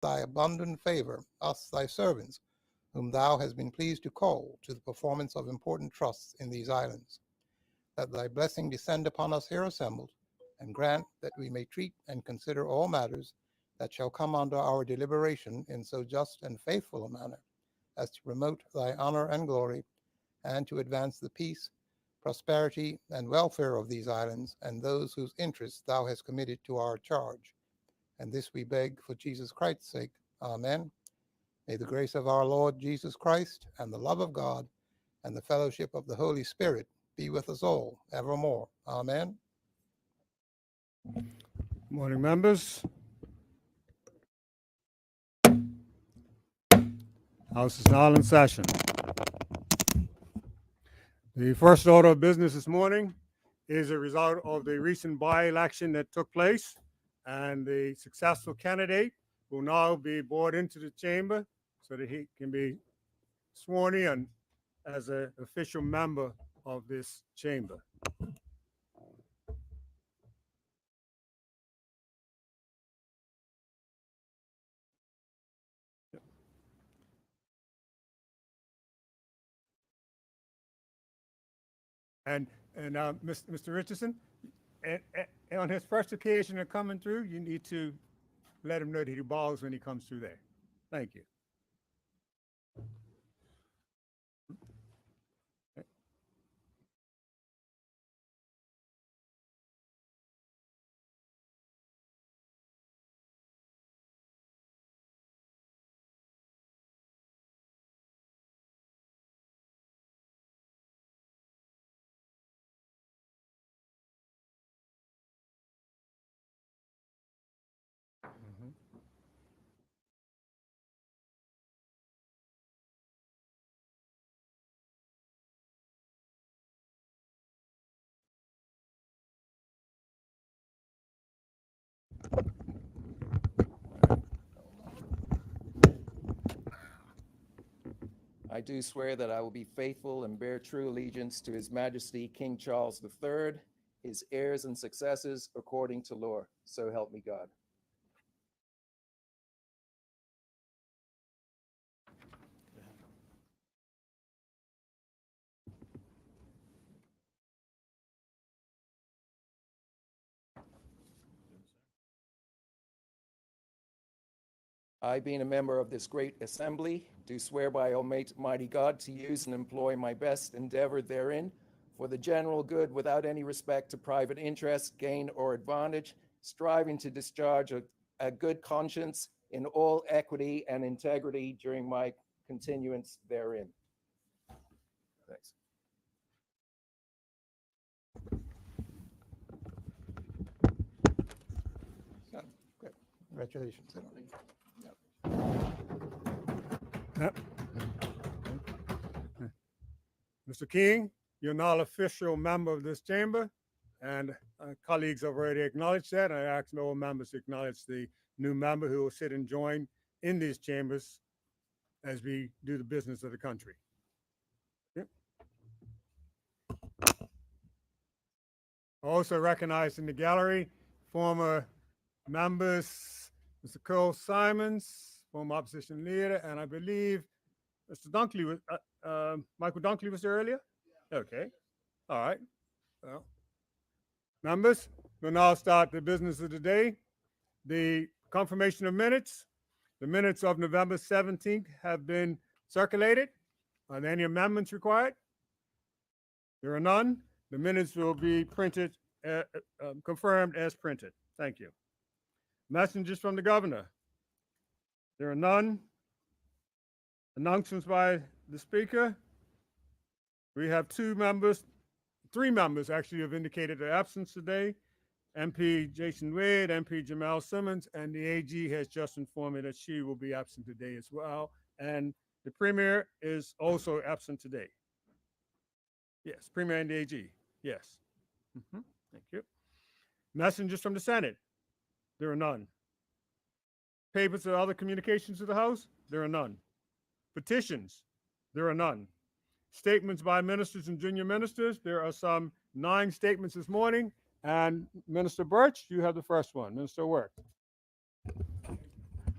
thy abundant favor, us thy servants, whom thou hast been pleased to call to the performance of important trusts in these islands. That thy blessing descend upon us here assembled, and grant that we may treat and consider all matters that shall come under our deliberation in so just and faithful a manner as to promote thy honor and glory, and to advance the peace, prosperity, and welfare of these islands and those whose interests thou hast committed to our charge. And this we beg for Jesus Christ's sake. Amen. May the grace of our Lord Jesus Christ and the love of God and the fellowship of the Holy Spirit be with us all evermore. Amen. Morning, members. House is now in session. The first order of business this morning is a result of the recent by-election that took place, and the successful candidate will now be brought into the chamber so that he can be sworn in as an official member of this chamber. And Mr. Richardson, on his first occasion of coming through, you need to let him know that he bows when he comes through there. Thank you. I do swear that I will be faithful and bear true allegiance to His Majesty King Charles III, his heirs and successors, according to law. So help me God. I, being a member of this great assembly, do swear by Almighty God to use and employ my best endeavor therein for the general good without any respect to private interest, gain, or advantage, striving to discharge a good conscience in all equity and integrity during my continuance therein. Thanks. Good. Congratulations. Yep. Mr. King, you're now an official member of this chamber, and colleagues have already acknowledged that. I ask all members to acknowledge the new member who will sit and join in these chambers as we do the business of the country. Yep. Also recognized in the gallery, former members, Mr. Cole Simons, former opposition leader, and I believe Mr. Dunkley was, Michael Dunkley was there earlier? Okay, all right. Well, members, we'll now start the business of the day. The confirmation of minutes. The minutes of November 17th have been circulated. Are there any amendments required? There are none. The minutes will be printed, confirmed as printed. Thank you. Messages from the governor. There are none. Announcements by the speaker. We have three members actually have indicated their absence today. MP Jason Wade, MP Jamal Simmons, and the AG has just informed me that she will be absent today as well. And the Premier is also absent today. Yes, Premier and the AG. Yes. Thank you. Messengers from the Senate. There are none. Papers or other communications to the House. There are none. Petitions. There are none. Statements by ministers and junior ministers. There are some 9 statements this morning. And Minister Birch, you have the first one. Minister Work.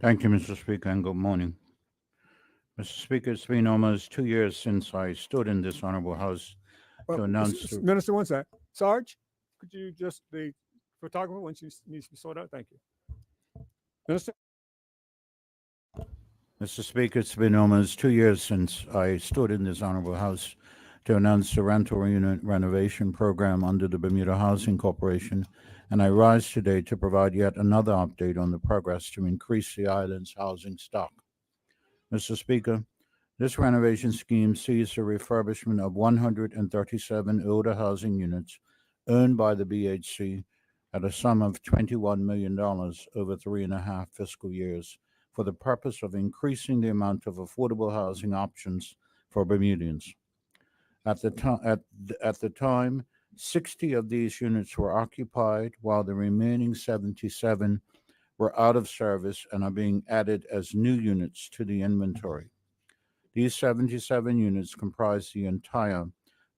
Thank you, Mr. Speaker, and good morning. Mr. Speaker, it's been almost 2 years since I stood in this honorable house to announce the Minister, one sec. Sarge, could you just, the photographer, when she needs to be sorted out? Thank you. Minister? Mr. Speaker, it's been almost 2 years since I stood in this honorable house to announce the rental unit renovation program under the Bermuda Housing Corporation, and I rise today to provide yet another update on the progress to increase the island's housing stock. Mr. Speaker, this renovation scheme sees the refurbishment of 137 older housing units owned by the BHC at a sum of $21 million over 3.5 fiscal years for the purpose of increasing the amount of affordable housing options for Bermudians. At the time, 60 of these units were occupied, while the remaining 77 were out of service and are being added as new units to the inventory. These 77 units comprise the entire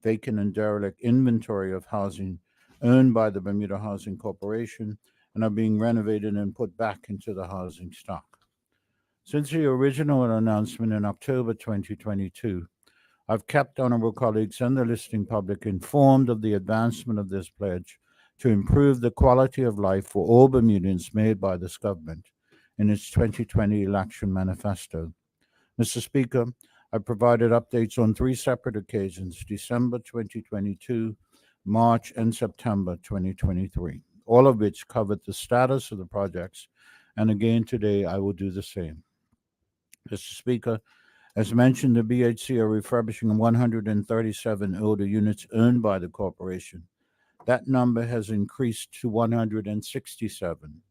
vacant and derelict inventory of housing owned by the Bermuda Housing Corporation and are being renovated and put back into the housing stock. Since the original announcement in October 2022, I've kept honorable colleagues and the listening public informed of the advancement of this pledge to improve the quality of life for all Bermudians made by this government in its 2020 election manifesto. Mr. Speaker, I provided updates on 3 separate occasions, December 2022, March, and September 2023, all of which covered the status of the projects, and again today I will do the same. Mr. Speaker, as mentioned, the BHC are refurbishing 137 older units owned by the corporation. That number has increased to 167,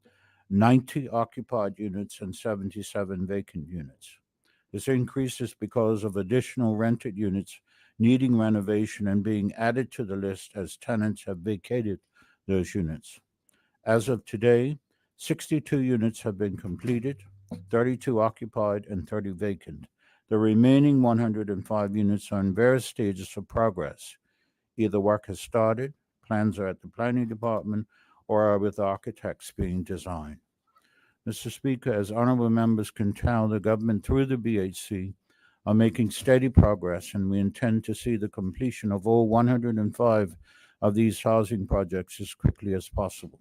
90 occupied units and 77 vacant units. This increase is because of additional rented units needing renovation and being added to the list as tenants have vacated those units. As of today, 62 units have been completed, 32 occupied, and 30 vacant. The remaining 105 units are in various stages of progress. Either work has started, plans are at the planning department, or are with architects being designed. Mr. Speaker, as honorable members can tell, the government through the BHC are making steady progress, and we intend to see the completion of all 105 of these housing projects as quickly as possible.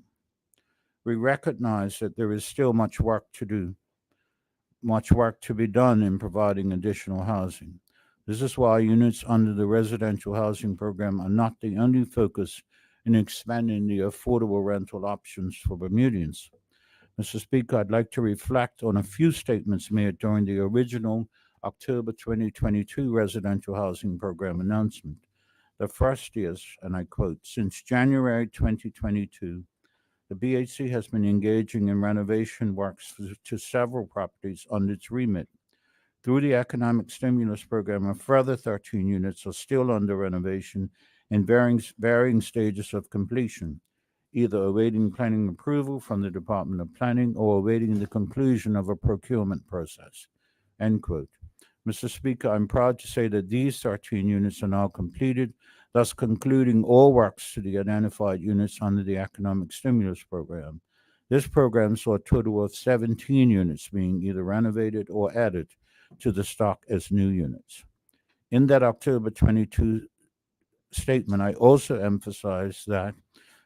We recognize that there is still much work to do, much work to be done in providing additional housing. This is why units under the residential housing program are not the only focus in expanding the affordable rental options for Bermudians. Mr. Speaker, I'd like to reflect on a few statements made during the original October 2022 residential housing program announcement. The first is, and I quote, "Since January 2022, the BHC has been engaging in renovation works to several properties under its remit. Through the economic stimulus program, a further 13 units are still under renovation in varying stages of completion, either awaiting planning approval from the Department of Planning or awaiting the conclusion of a procurement process." End quote. Mr. Speaker, I'm proud to say that these 13 units are now completed, thus concluding all works to the identified units under the economic stimulus program. This program saw a total of 17 units being either renovated or added to the stock as new units. In that October 22 statement, I also emphasized that,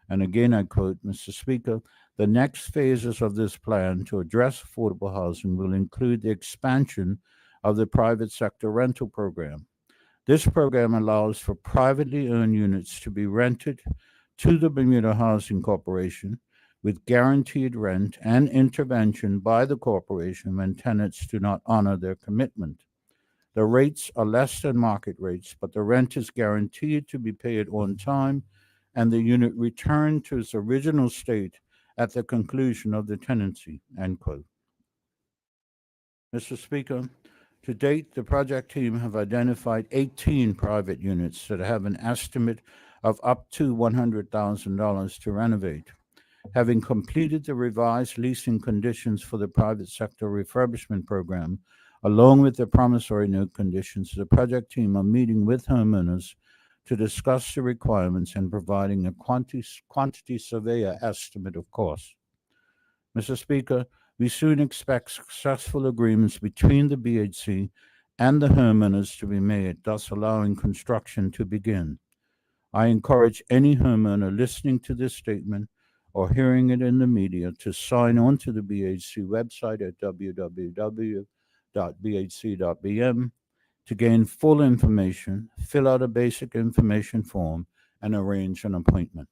and again I quote, "Mr. Speaker, the next phases of this plan to address affordable housing will include the expansion of the private sector rental program. This program allows for privately owned units to be rented to the Bermuda Housing Corporation with guaranteed rent and intervention by the corporation when tenants do not honor their commitment. The rates are less than market rates, but the rent is guaranteed to be paid on time and the unit returned to its original state at the conclusion of the tenancy." End quote. Mr. Speaker, to date, the project team have identified 18 private units that have an estimate of up to $100,000 to renovate. Having completed the revised leasing conditions for the private sector refurbishment program, along with the promissory note conditions, the project team are meeting with homeowners to discuss the requirements and providing a quantity surveyor estimate of cost. Mr. Speaker, We soon expect successful agreements between the BHC and the homeowners to be made, thus allowing construction to begin. I encourage any homeowner listening to this statement or hearing it in the media to sign on to the BHC website at www.bhc.bm to gain full information, fill out a basic information form, and arrange an appointment.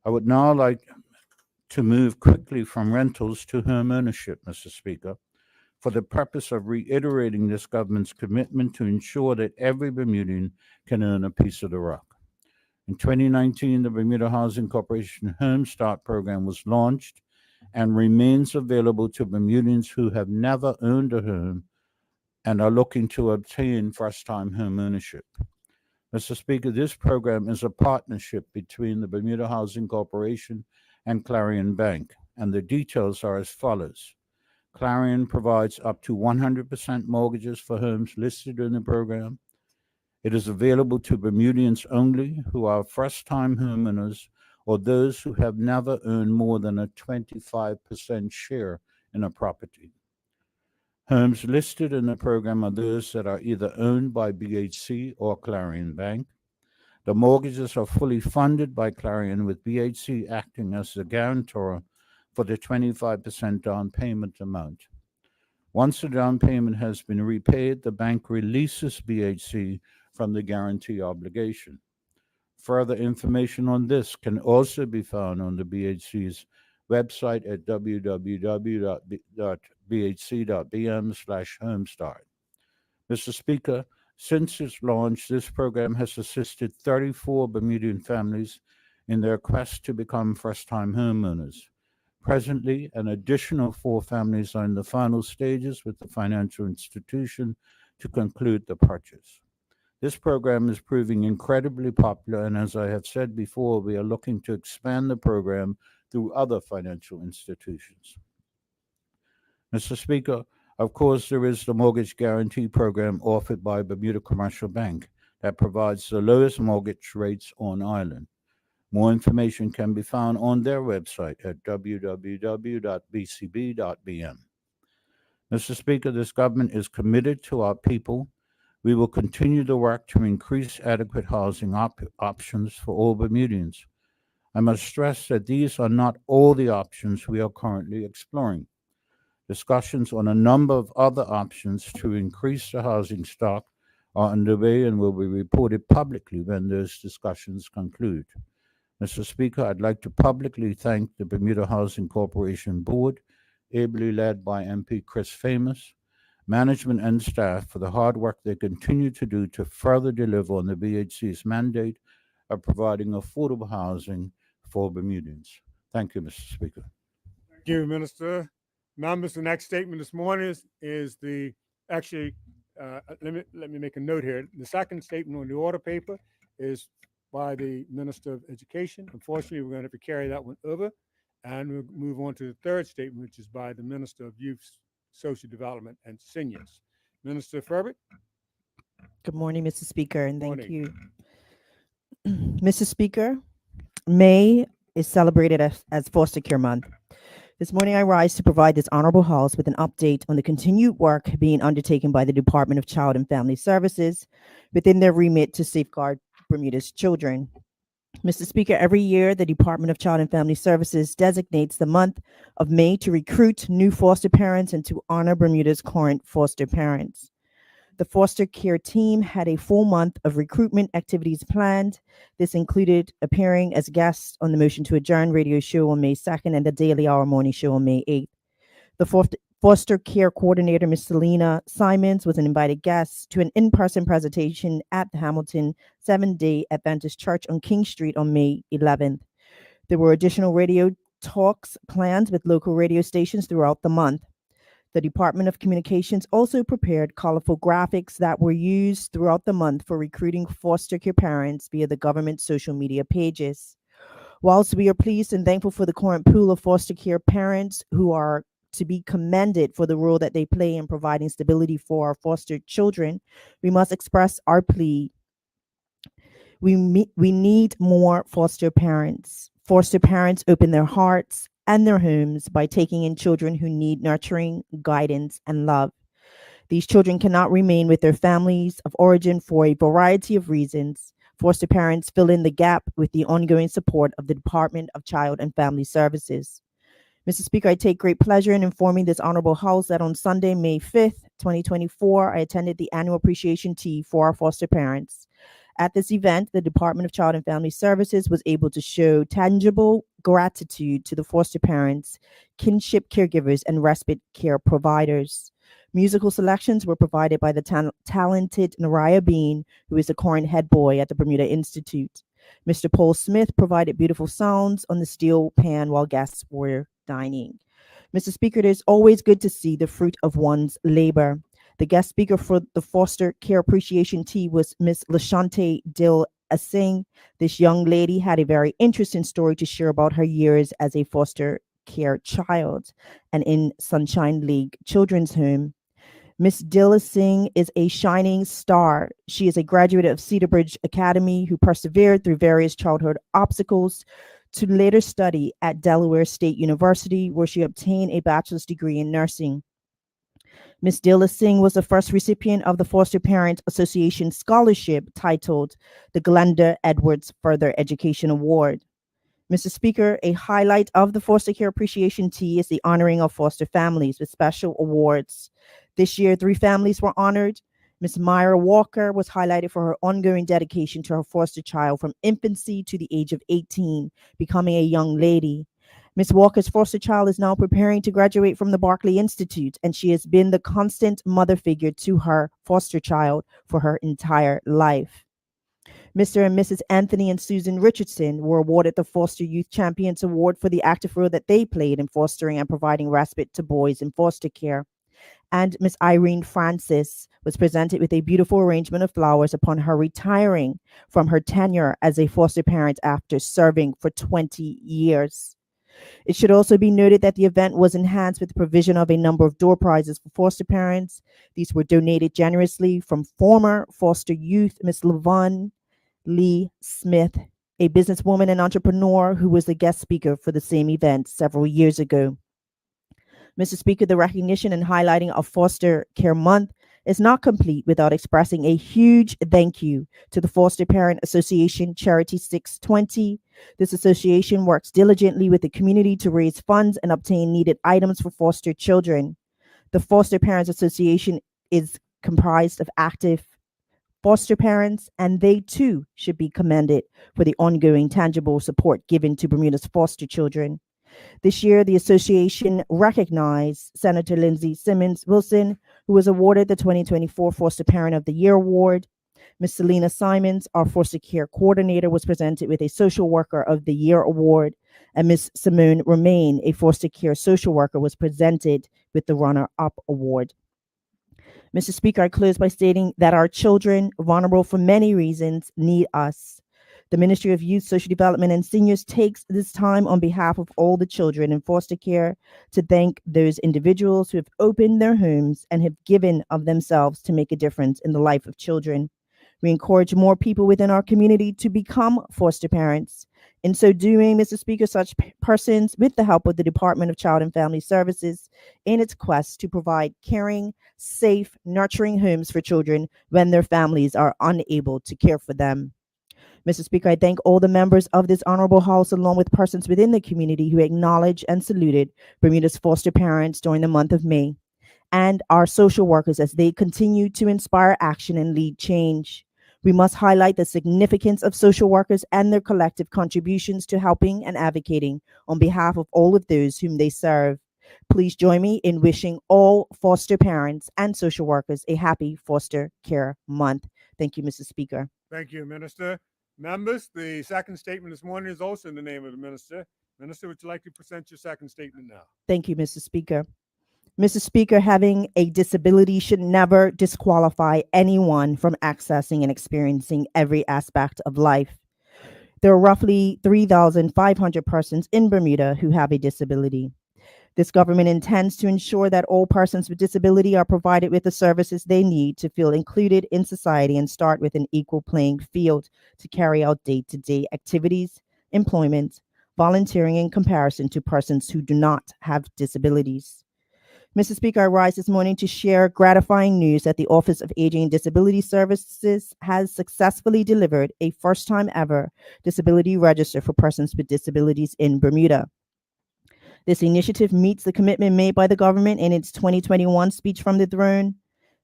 I would now like to move quickly from rentals to home ownership, Mr. Speaker, for the purpose of reiterating this government's commitment to ensure that every Bermudian can earn a piece of the rock. In 2019, the Bermuda Housing Corporation Home Start program was launched and remains available to Bermudians who have never owned a home and are looking to obtain first-time home ownership. Mr. Speaker, this program is a partnership between the Bermuda Housing Corporation and Clarion Bank, and the details are as follows. Clarion provides up to 100% mortgages for homes listed in the program. It is available to Bermudians only who are first-time homeowners or those who have never earned more than a 25% share in a property. Homes listed in the program are those that are either owned by BHC or Clarion Bank. The mortgages are fully funded by Clarion, with BHC acting as the guarantor for the 25% down payment amount. Once the down payment has been repaid, the bank releases BHC from the guarantee obligation. Further information on this can also be found on the BHC's website at www.bhc.bm/homestart. Mr. Speaker, since its launch, this program has assisted 34 Bermudian families in their quest to become first-time homeowners. Presently, an additional 4 families are in the final stages with the financial institution to conclude the purchase. This program is proving incredibly popular, and as I have said before, we are looking to expand the program through other financial institutions. Mr. Speaker, of course, there is the Mortgage Guarantee Program offered by Bermuda Commercial Bank that provides the lowest mortgage rates on island. More information can be found on their website at www.bcb.bm. Mr. Speaker, this government is committed to our people. We will continue the work to increase adequate housing options for all Bermudians. I must stress that these are not all the options we are currently exploring. Discussions on a number of other options to increase the housing stock are underway and will be reported publicly when those discussions conclude. Mr. Speaker, I'd like to publicly thank the Bermuda Housing Corporation Board, ably led by MP Chris Famous, management and staff for the hard work they continue to do to further deliver on the BHC's mandate of providing affordable housing for Bermudians. Thank you, Mr. Speaker. Thank you, Minister. Members, the next statement this morning is the, actually, let me make a note here. The second statement on the order paper is by the Minister of Education. Unfortunately, we're going to have to carry that one over, and we'll move on to the third statement, which is by the Minister of Youth, Social Development, and Seniors. Minister Furbert. Good morning, Mr. Speaker, and thank Morning. you. Mr. Speaker, May is celebrated as Foster Care Month. This morning, I rise to provide this honorable house with an update on the continued work being undertaken by the Department of Child and Family Services within their remit to safeguard Bermuda's children. Mr. Speaker, every year, the Department of Child and Family Services designates the month of May to recruit new foster parents and to honor Bermuda's current foster parents. The foster care team had a full month of recruitment activities planned. This included appearing as guests on the Motion to Adjourn radio show on May 2nd and the Daily Hour morning show on May 8th. The foster care coordinator, Ms. Selena Simons, was an invited guest to an in-person presentation at the Hamilton Seventh-day Adventist Church on King Street on May 11th. There were additional radio talks planned with local radio stations throughout the month. The Department of Communications also prepared colorful graphics that were used throughout the month for recruiting foster care parents via the government's social media pages. Whilst we are pleased and thankful for the current pool of foster care parents who are to be commended for the role that they play in providing stability for our foster children, we must express our plea. We need more foster parents. Foster parents open their hearts, and their homes by taking in children who need nurturing, guidance, and love. These children cannot remain with their families of origin for a variety of reasons. Foster parents fill in the gap with the ongoing support of the Department of Child and Family Services. Mr. Speaker, I take great pleasure in informing this honorable House that on Sunday, May 5th, 2024, I attended the annual appreciation tea for our foster parents. At this event, the Department of Child and Family Services was able to show tangible gratitude to the foster parents, kinship caregivers, and respite care providers. Musical selections were provided by the talented Nariah Bean, who is the current head boy at the Bermuda Institute. Mr. Paul Smith provided beautiful sounds on the steel pan while guests were dining. Mr. Speaker, it is always good to see the fruit of one's labor. The guest speaker for the Foster Care Appreciation Tea was Miss Lashante Dill Asing. This young lady had a very interesting story to share about her years as a foster care child and in Sunshine League Children's Home. Miss Dill Singh is a shining star. She is a graduate of Cedar Bridge Academy who persevered through various childhood obstacles to later study at Delaware State University, where she obtained a bachelor's degree in nursing. Ms. Dilla Singh was the first recipient of the Foster Parent Association scholarship titled the Glenda Edwards Further Education Award. Mr. Speaker, a highlight of the Foster Care Appreciation Tea is the honoring of foster families with special awards. This year, 3 families were honored. Ms. Myra Walker was highlighted for her ongoing dedication to her foster child from infancy to the age of 18, becoming a young lady. Ms. Walker's foster child is now preparing to graduate from the Barclay Institute, and she has been the constant mother figure to her foster child for her entire life. Mr. and Mrs. Anthony and Susan Richardson were awarded the Foster Youth Champions Award for the active role that they played in fostering and providing respite to boys in foster care. And Miss Irene Francis was presented with a beautiful arrangement of flowers upon her retiring from her tenure as a foster parent after serving for 20 years. It should also be noted that the event was enhanced with the provision of a number of door prizes for foster parents. These were donated generously from former foster youth Miss Levon Lee Smith, a businesswoman and entrepreneur who was the guest speaker for the same event several years ago. Mr. Speaker, the recognition and highlighting of Foster Care Month is not complete without expressing a huge thank you to the Foster Parent Association Charity 620. This association works diligently with the community to raise funds and obtain needed items for foster children. The Foster Parents Association is comprised of active foster parents, and they too should be commended for the ongoing tangible support given to Bermuda's foster children. This year, the association recognized Senator Lindsay Simmons Wilson, who was awarded the 2024 Foster Parent of the Year Award. Ms. Selena Simons, our foster care coordinator, was presented with a Social Worker of the Year Award, and Ms. Simone Romain, a foster care social worker, was presented with the Runner-Up Award. Mr. Speaker, I close by stating that our children, vulnerable for many reasons, need us. The Ministry of Youth, Social Development, and Seniors takes this time on behalf of all the children in foster care to thank those individuals who have opened their homes and have given of themselves to make a difference in the life of children. We encourage more people within our community to become foster parents. In so doing, Mr. Speaker, such persons, with the help of the Department of Child and Family Services, in its quest to provide caring, safe, nurturing homes for children when their families are unable to care for them. Mr. Speaker, I thank all the members of this honorable House, along with persons within the community who acknowledged and saluted Bermuda's foster parents during the month of May, and our social workers as they continue to inspire action and lead change. We must highlight the significance of social workers and their collective contributions to helping and advocating on behalf of all of those whom they serve. Please join me in wishing all foster parents and social workers a happy Foster Care Month. Thank you, Mr. Speaker. Thank you, Minister. Members, the second statement this morning is also in the name of the Minister. Minister, would you like to present your second statement now? Thank you, Mr. Speaker. Mr. Speaker, having a disability should never disqualify anyone from accessing and experiencing every aspect of life. There are roughly 3,500 persons in Bermuda who have a disability. This government intends to ensure that all persons with disability are provided with the services they need to feel included in society and start with an equal playing field to carry out day-to-day activities, employment, volunteering in comparison to persons who do not have disabilities. Mr. Speaker, I rise this morning to share gratifying news that the Office of Aging and Disability Services has successfully delivered a first-time ever disability register for persons with disabilities in Bermuda. This initiative meets the commitment made by the government in its 2021 speech from the throne.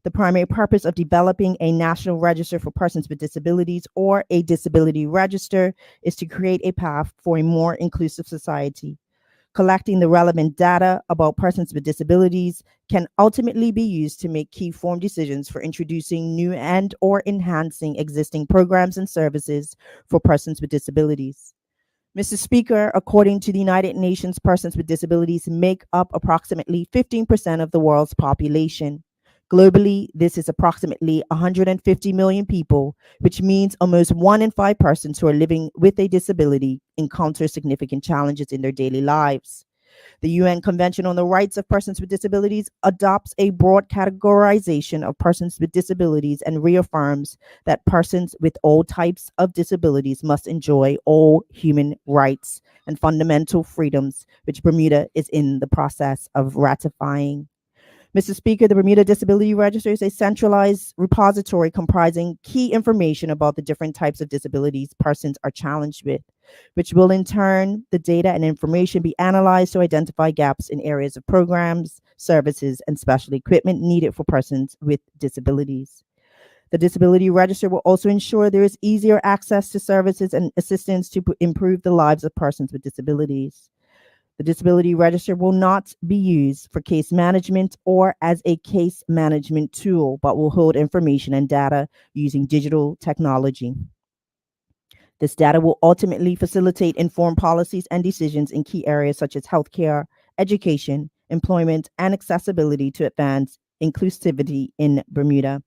The primary purpose of developing a national register for persons with disabilities, or a disability register, is to create a path for a more inclusive society. Collecting the relevant data about persons with disabilities can ultimately be used to make key informed decisions for introducing new and or enhancing existing programs and services for persons with disabilities. Mr. Speaker, according to the United Nations, persons with disabilities make up approximately 15% of the world's population. Globally, this is approximately 150 million people, which means almost 1 in 5 persons who are living with a disability encounter significant challenges in their daily lives. The UN Convention on the Rights of Persons with Disabilities adopts a broad categorization of persons with disabilities and reaffirms that persons with all types of disabilities must enjoy all human rights and fundamental freedoms, which Bermuda is in the process of ratifying. Mr. Speaker, the Bermuda Disability Register is a centralized repository comprising key information about the different types of disabilities persons are challenged with, which will in turn, the data and information be analyzed to identify gaps in areas of programs, services, and special equipment needed for persons with disabilities. The Disability Register will also ensure there is easier access to services and assistance to improve the lives of persons with disabilities. The Disability Register will not be used for case management or as a case management tool, but will hold information and data using digital technology. This data will ultimately facilitate informed policies and decisions in key areas such as healthcare, education, employment, and accessibility to advance inclusivity in Bermuda.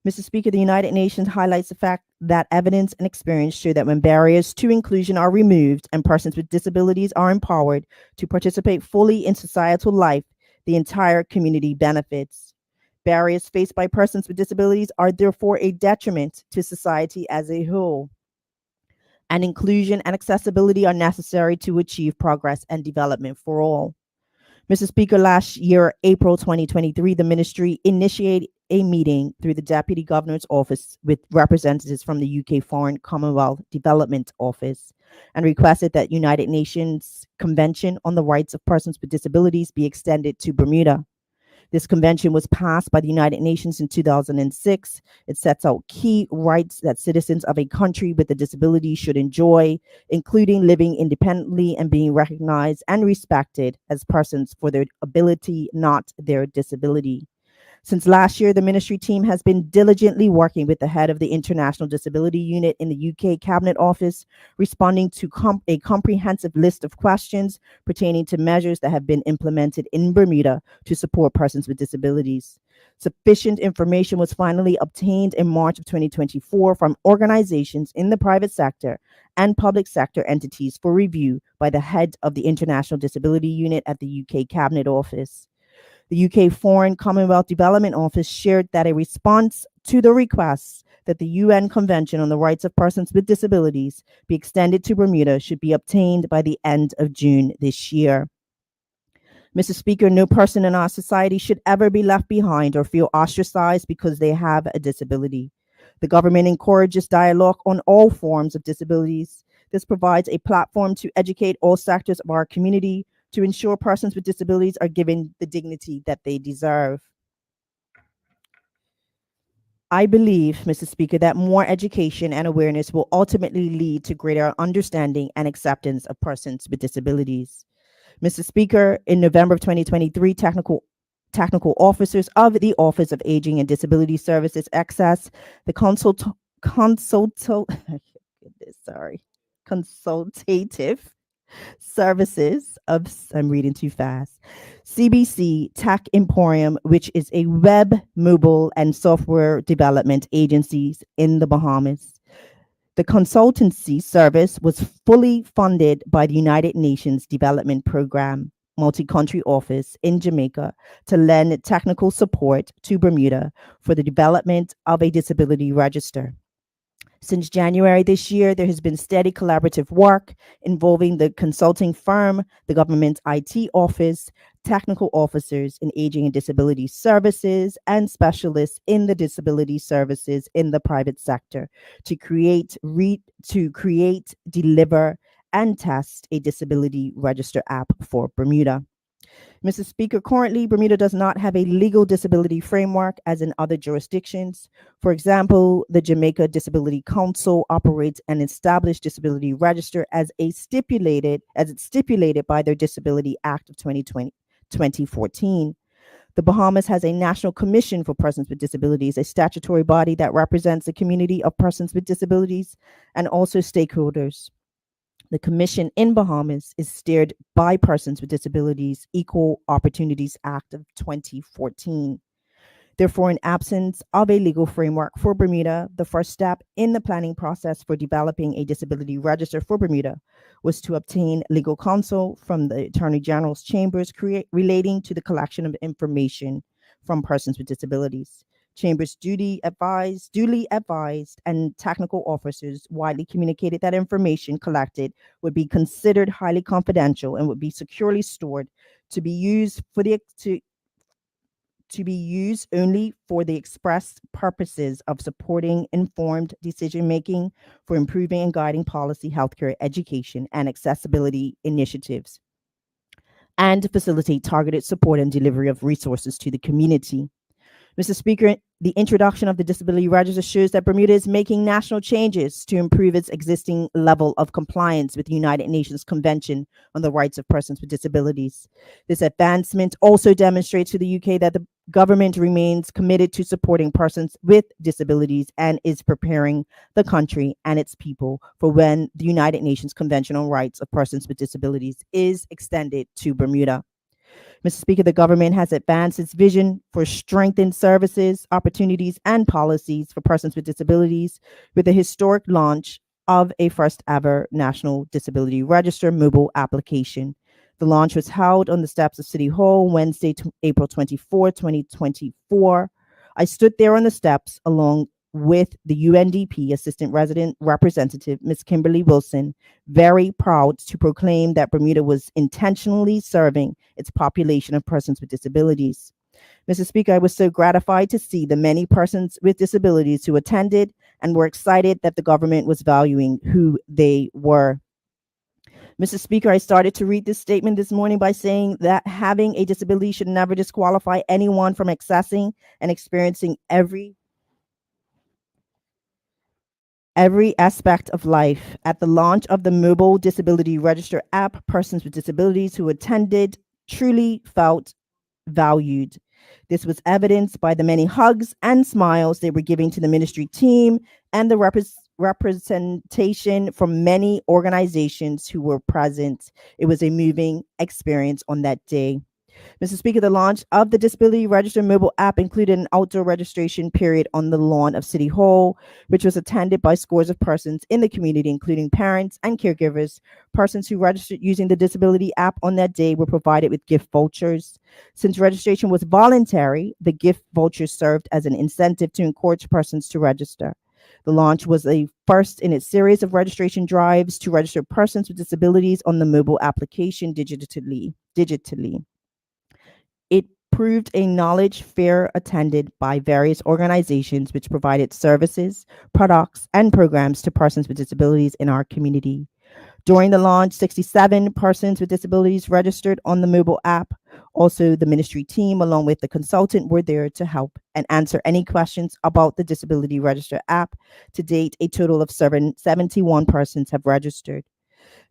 Mr. Speaker, the United Nations highlights the fact that evidence and experience show that when barriers to inclusion are removed and persons with disabilities are empowered to participate fully in societal life, the entire community benefits. Barriers faced by persons with disabilities are therefore a detriment to society as a whole. And inclusion and accessibility are necessary to achieve progress and development for all. Mr. Speaker, last year, April 2023, the ministry initiated a meeting through the Deputy Governor's Office with representatives from the UK Foreign Commonwealth Development Office and requested that United Nations Convention on the Rights of Persons with Disabilities be extended to Bermuda. This convention was passed by the United Nations in 2006. It sets out key rights that citizens of a country with a disability should enjoy, including living independently and being recognized and respected as persons for their ability, not their disability. Since last year, the ministry team has been diligently working with the head of the International Disability Unit in the UK Cabinet Office, responding to a comprehensive list of questions pertaining to measures that have been implemented in Bermuda to support persons with disabilities. Sufficient information was finally obtained in March of 2024 from organizations in the private sector and public sector entities for review by the head of the International Disability Unit at the UK Cabinet Office. The UK Foreign Commonwealth Development Office shared that a response to the request that the UN Convention on the Rights of Persons with Disabilities be extended to Bermuda should be obtained by the end of June this year. Mr. Speaker, no person in our society should ever be left behind or feel ostracized because they have a disability. The government encourages dialogue on all forms of disabilities. This provides a platform to educate all sectors of our community to ensure persons with disabilities are given the dignity that they deserve. I believe, Mr. Speaker, that more education and awareness will ultimately lead to greater understanding and acceptance of persons with disabilities. Mr. Speaker, in November of 2023, technical officers of the Office of Aging and Disability Services access the consultative services of, I'm reading too fast, CBC Tech Emporium, which is a web, mobile, and software development agency in the Bahamas. The consultancy service was fully funded by the United Nations Development Program Multi-Country Office in Jamaica to lend technical support to Bermuda for the development of a disability register. Since January this year, there has been steady collaborative work involving the consulting firm, the government's IT office, technical officers in aging and disability services, and specialists in the disability services in the private sector to create, deliver, and test a disability register app for Bermuda. Mr. Speaker, currently, Bermuda does not have a legal disability framework as in other jurisdictions. For example, the Jamaica Disability Council operates an established disability register as it's stipulated by their Disability Act of 2014. The Bahamas has a National Commission for Persons with Disabilities, a statutory body that represents the community of persons with disabilities and also stakeholders. The commission in Bahamas is steered by Persons with Disabilities Equal Opportunities Act of 2014. Therefore, in absence of a legal framework for Bermuda, the first step in the planning process for developing a disability register for Bermuda was to obtain legal counsel from the Attorney General's chambers relating to the collection of information from persons with disabilities. Chambers duly advised, and technical officers widely communicated that information collected would be considered highly confidential and would be securely stored to be used only for the express purposes of supporting informed decision-making for improving and guiding policy, healthcare, education, and accessibility initiatives, and to facilitate targeted support and delivery of resources to the community. Mr. Speaker, the introduction of the Disability Register shows that Bermuda is making national changes to improve its existing level of compliance with the United Nations Convention on the Rights of Persons with Disabilities. This advancement also demonstrates to the UK that the government remains committed to supporting persons with disabilities and is preparing the country and its people for when the United Nations Convention on Rights of Persons with Disabilities is extended to Bermuda. Mr. Speaker, the government has advanced its vision for strengthened services, opportunities, and policies for persons with disabilities with the historic launch of a first ever National Disability Register mobile application. The launch was held on the steps of City Hall Wednesday, April 24, 2024. I stood there on the steps along with the UNDP Assistant Resident Representative, Ms. Kimberly Wilson, very proud to proclaim that Bermuda was intentionally serving its population of persons with disabilities. Mr. Speaker, I was so gratified to see the many persons with disabilities who attended and were excited that the government was valuing who they were. Mr. Speaker, I started to read this statement this morning by saying that having a disability should never disqualify anyone from accessing and experiencing every aspect of life. At the launch of the Mobile Disability Register app, persons with disabilities who attended truly felt valued. This was evidenced by the many hugs and smiles they were giving to the ministry team and the representation from many organizations who were present. It was a moving experience on that day. Mr. Speaker, the launch of the Disability Register mobile app included an outdoor registration period on the lawn of City Hall, which was attended by scores of persons in the community, including parents and caregivers. Persons who registered using the disability app on that day were provided with gift vouchers. Since registration was voluntary, the gift vouchers served as an incentive to encourage persons to register. The launch was a first in its series of registration drives to register persons with disabilities on the mobile application digitally. It proved a knowledge fair attended by various organizations which provided services, products, and programs to persons with disabilities in our community. During the launch, 67 persons with disabilities registered on the mobile app. Also, the ministry team, along with the consultant, were there to help and answer any questions about the Disability Register app. To date, a total of 71 persons have registered.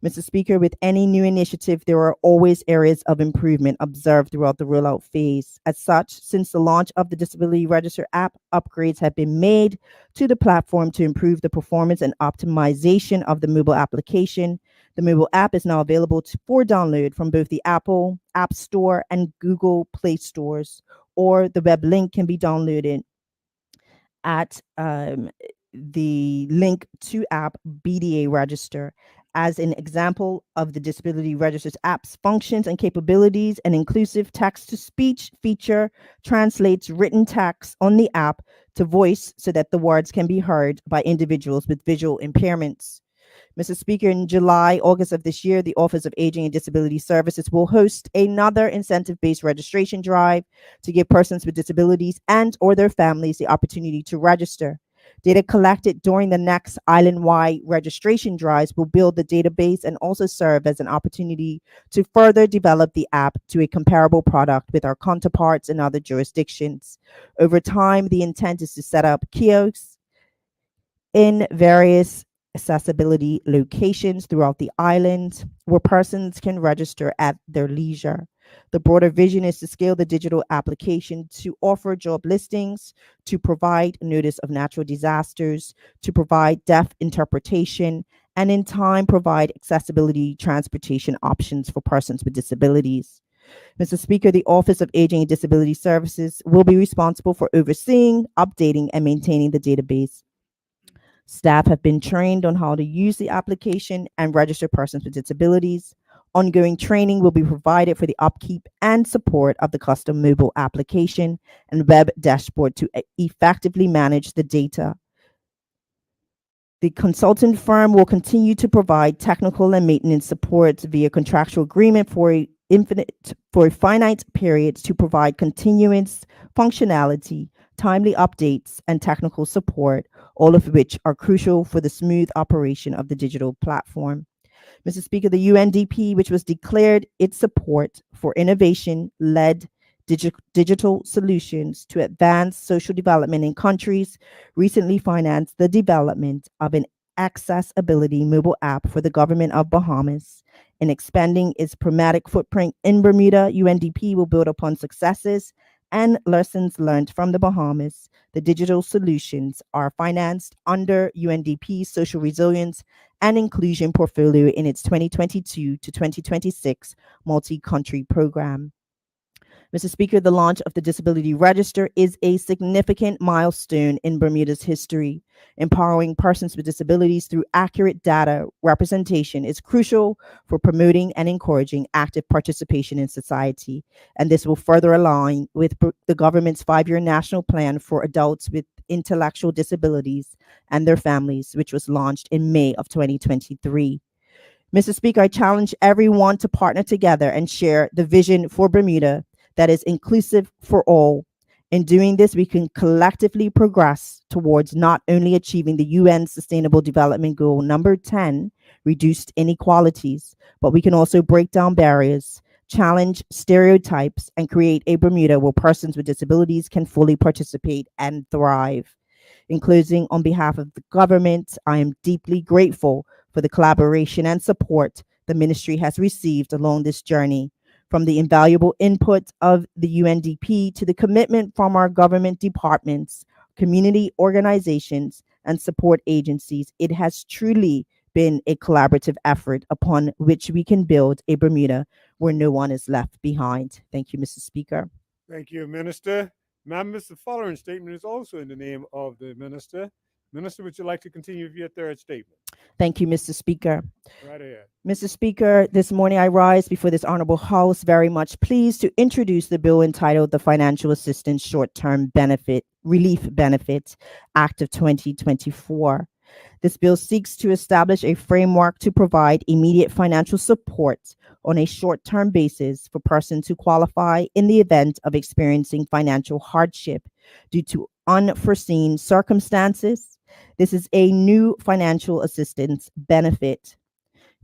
Mr. Speaker, with any new initiative, there are always areas of improvement observed throughout the rollout phase. As such, since the launch of the Disability Register app, upgrades have been made to the platform to improve the performance and optimization of the mobile application. The mobile app is now available for download from both the Apple App Store and Google Play stores, or the web link can be downloaded at the link to app BDA Register. As an example of the Disability Register's app's functions and capabilities, an inclusive text-to-speech feature translates written text on the app to voice so that the words can be heard by individuals with visual impairments. Mr. Speaker, in July, August of this year, the Office of Aging and Disability Services will host another incentive-based registration drive to give persons with disabilities and or their families the opportunity to register. Data collected during the next island-wide registration drives will build the database and also serve as an opportunity to further develop the app to a comparable product with our counterparts in other jurisdictions. Over time, the intent is to set up kiosks in various accessibility locations throughout the island where persons can register at their leisure. The broader vision is to scale the digital application to offer job listings, to provide notice of natural disasters, to provide deaf interpretation, and in time provide accessibility transportation options for persons with disabilities. Mr. Speaker, the Office of Aging and Disability Services will be responsible for overseeing, updating, and maintaining the database. Staff have been trained on how to use the application and register persons with disabilities. Ongoing training will be provided for the upkeep and support of the custom mobile application and web dashboard to effectively manage the data. The consultant firm will continue to provide technical and maintenance support via contractual agreement for a finite period to provide continuous functionality, timely updates, and technical support, all of which are crucial for the smooth operation of the digital platform. Mr. Speaker, the UNDP, which was declared its support for innovation-led digital solutions to advance social development in countries, recently financed the development of an accessibility mobile app for the government of Bahamas. In expanding its pragmatic footprint in Bermuda, UNDP will build upon successes and lessons learned from the Bahamas. The digital solutions are financed under UNDP's Social Resilience and Inclusion Portfolio in its 2022 to 2026 multi-country program. Mr. Speaker, the launch of the Disability Register is a significant milestone in Bermuda's history. Empowering persons with disabilities through accurate data representation is crucial for promoting and encouraging active participation in society, and this will further align with the government's 5-year national plan for adults with intellectual disabilities and their families, which was launched in May of 2023. Mr. Speaker, I challenge everyone to partner together and share the vision for Bermuda that is inclusive for all. In doing this, we can collectively progress towards not only achieving the UN Sustainable Development Goal number 10, reduced inequalities, but we can also break down barriers, challenge stereotypes, and create a Bermuda where persons with disabilities can fully participate and thrive. In closing, on behalf of the government, I am deeply grateful for the collaboration and support the ministry has received along this journey. From the invaluable input of the UNDP to the commitment from our government departments, community organizations, and support agencies, it has truly been a collaborative effort upon which we can build a Bermuda where no one is left behind. Thank you, Mr. Speaker. Thank you, Minister. Members, the following statement is also in the name of the Minister. Minister, would you like to continue with your third statement? Thank you, Mr. Speaker. Right ahead. Mr. Speaker, this morning I rise before this honorable House very much pleased to introduce the bill entitled the Financial Assistance Short-Term Relief Benefit Act of 2024. This bill seeks to establish a framework to provide immediate financial support on a short-term basis for persons who qualify in the event of experiencing financial hardship due to unforeseen circumstances. This is a new financial assistance benefit.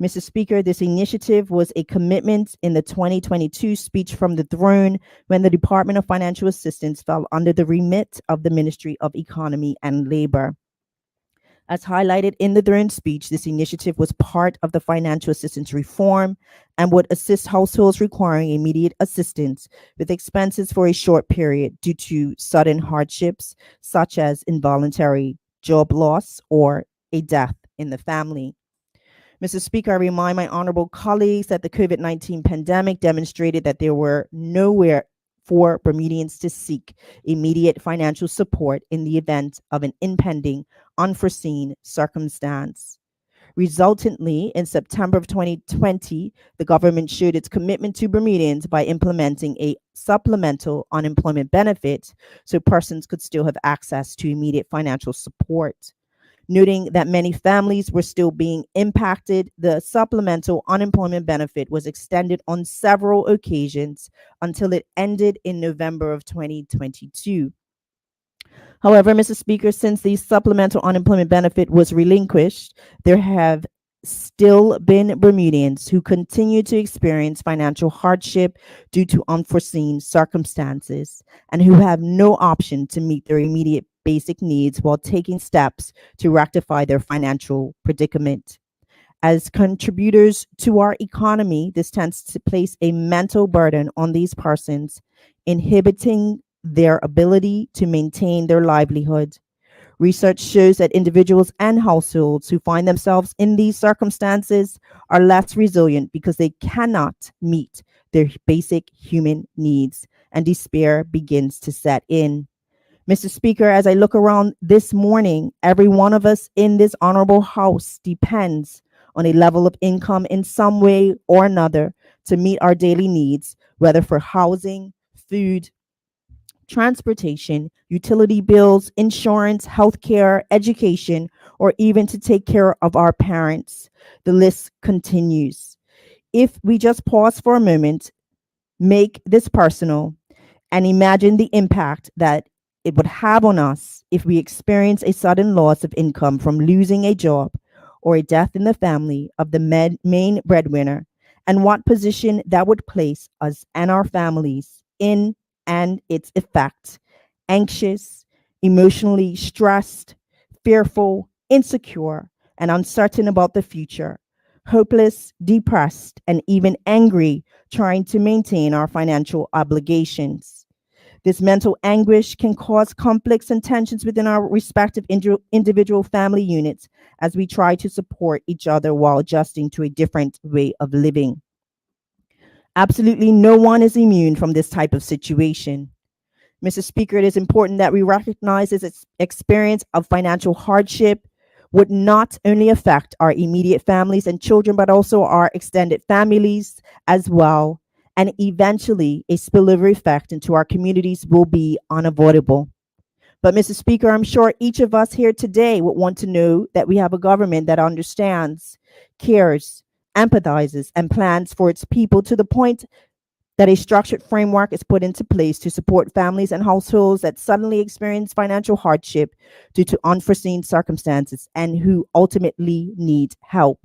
Mr. Speaker, this initiative was a commitment in the 2022 speech from the throne when the Department of Financial Assistance fell under the remit of the Ministry of Economy and Labor. As highlighted in the throne speech, this initiative was part of the financial assistance reform and would assist households requiring immediate assistance with expenses for a short period due to sudden hardships, such as involuntary job loss or a death in the family. Mr. Speaker, I remind my honorable colleagues that the COVID-19 pandemic demonstrated that there were nowhere for Bermudians to seek immediate financial support in the event of an impending unforeseen circumstance. Resultantly, in September of 2020, the government showed its commitment to Bermudians by implementing a supplemental unemployment benefit so persons could still have access to immediate financial support. Noting that many families were still being impacted, the supplemental unemployment benefit was extended on several occasions until it ended in November of 2022. However, Mr. Speaker, since the supplemental unemployment benefit was relinquished, there have still been Bermudians who continue to experience financial hardship due to unforeseen circumstances and who have no option to meet their immediate basic needs while taking steps to rectify their financial predicament. As contributors to our economy, this tends to place a mental burden on these persons, inhibiting their ability to maintain their livelihood. Research shows that individuals and households who find themselves in these circumstances are less resilient because they cannot meet their basic human needs, and despair begins to set in. Mr. Speaker, as I look around this morning, every one of us in this honorable house depends on a level of income in some way or another to meet our daily needs, whether for housing, food, transportation, utility bills, insurance, healthcare, education, or even to take care of our parents. The list continues. If we just pause for a moment, make this personal, and imagine the impact that it would have on us if we experience a sudden loss of income from losing a job or a death in the family of the main breadwinner, and what position that would place us and our families in, and its effect: anxious, emotionally stressed, fearful, insecure, and uncertain about the future, hopeless, depressed, and even angry, trying to maintain our financial obligations. This mental anguish can cause conflicts and tensions within our respective individual family units as we try to support each other while adjusting to a different way of living. Absolutely no one is immune from this type of situation. Mr. Speaker, it is important that we recognize this experience of financial hardship would not only affect our immediate families and children, but also our extended families as well. And eventually, a spillover effect into our communities will be unavoidable. But Mr. Speaker, I'm sure each of us here today would want to know that we have a government that understands, cares, empathizes, and plans for its people to the point that a structured framework is put into place to support families and households that suddenly experience financial hardship due to unforeseen circumstances and who ultimately need help.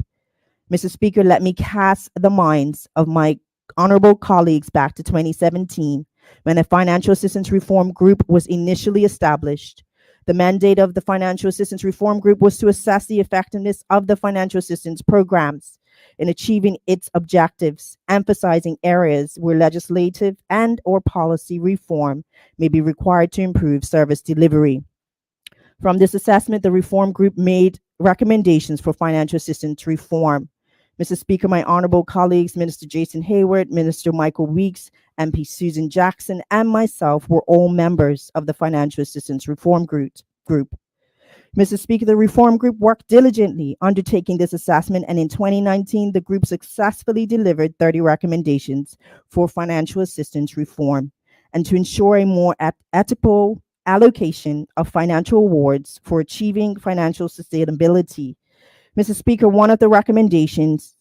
Mr. Speaker, let me cast the minds of my honorable colleagues back to 2017, when a financial assistance reform group was initially established. The mandate of the financial assistance reform group was to assess the effectiveness of the financial assistance programs in achieving its objectives, emphasizing areas where legislative and or policy reform may be required to improve service delivery. From this assessment, the reform group made recommendations for financial assistance reform. Mr. Speaker, my honorable colleagues, Minister Jason Hayward, Minister Michael Weeks, MP Susan Jackson, and myself were all members of the Financial Assistance Reform Group. Mr. Speaker, the reform group worked diligently undertaking this assessment, and in 2019, the group successfully delivered 30 recommendations for financial assistance reform and to ensure a more ethical allocation of financial awards for achieving financial sustainability. Mr. Speaker, one of the recommendations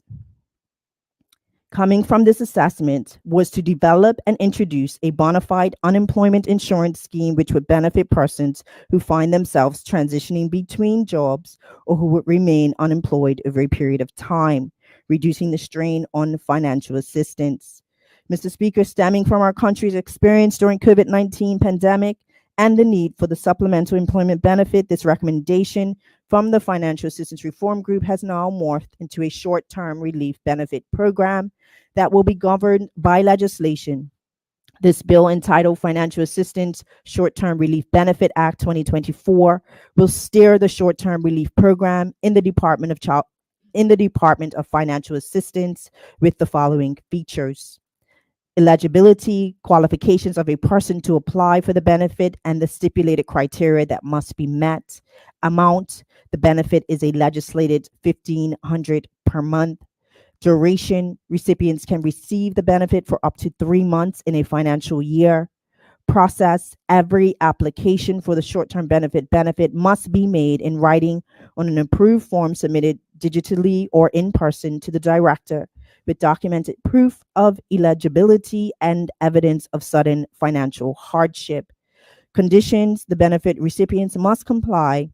coming from this assessment was to develop and introduce a bona fide unemployment insurance scheme which would benefit persons who find themselves transitioning between jobs or who would remain unemployed over a period of time, reducing the strain on financial assistance. Mr. Speaker, stemming from our country's experience during COVID-19 pandemic and the need for the supplemental employment benefit, this recommendation from the Financial Assistance Reform Group has now morphed into a short-term relief benefit program that will be governed by legislation. This bill, entitled Financial Assistance Short-Term Relief Benefit Act 2024, will steer the short-term relief program in the Department of Financial Assistance with the following features. eligibility, qualifications of a person to apply for the benefit, and the stipulated criteria that must be met. Amount, the benefit is a legislated $1,500 per month. Duration, recipients can receive the benefit for up to 3 months in a financial year. Process, every application for the short-term benefit must be made in writing on an approved form submitted digitally or in person to the director with documented proof of eligibility and evidence of sudden financial hardship. Conditions, the benefit recipients must comply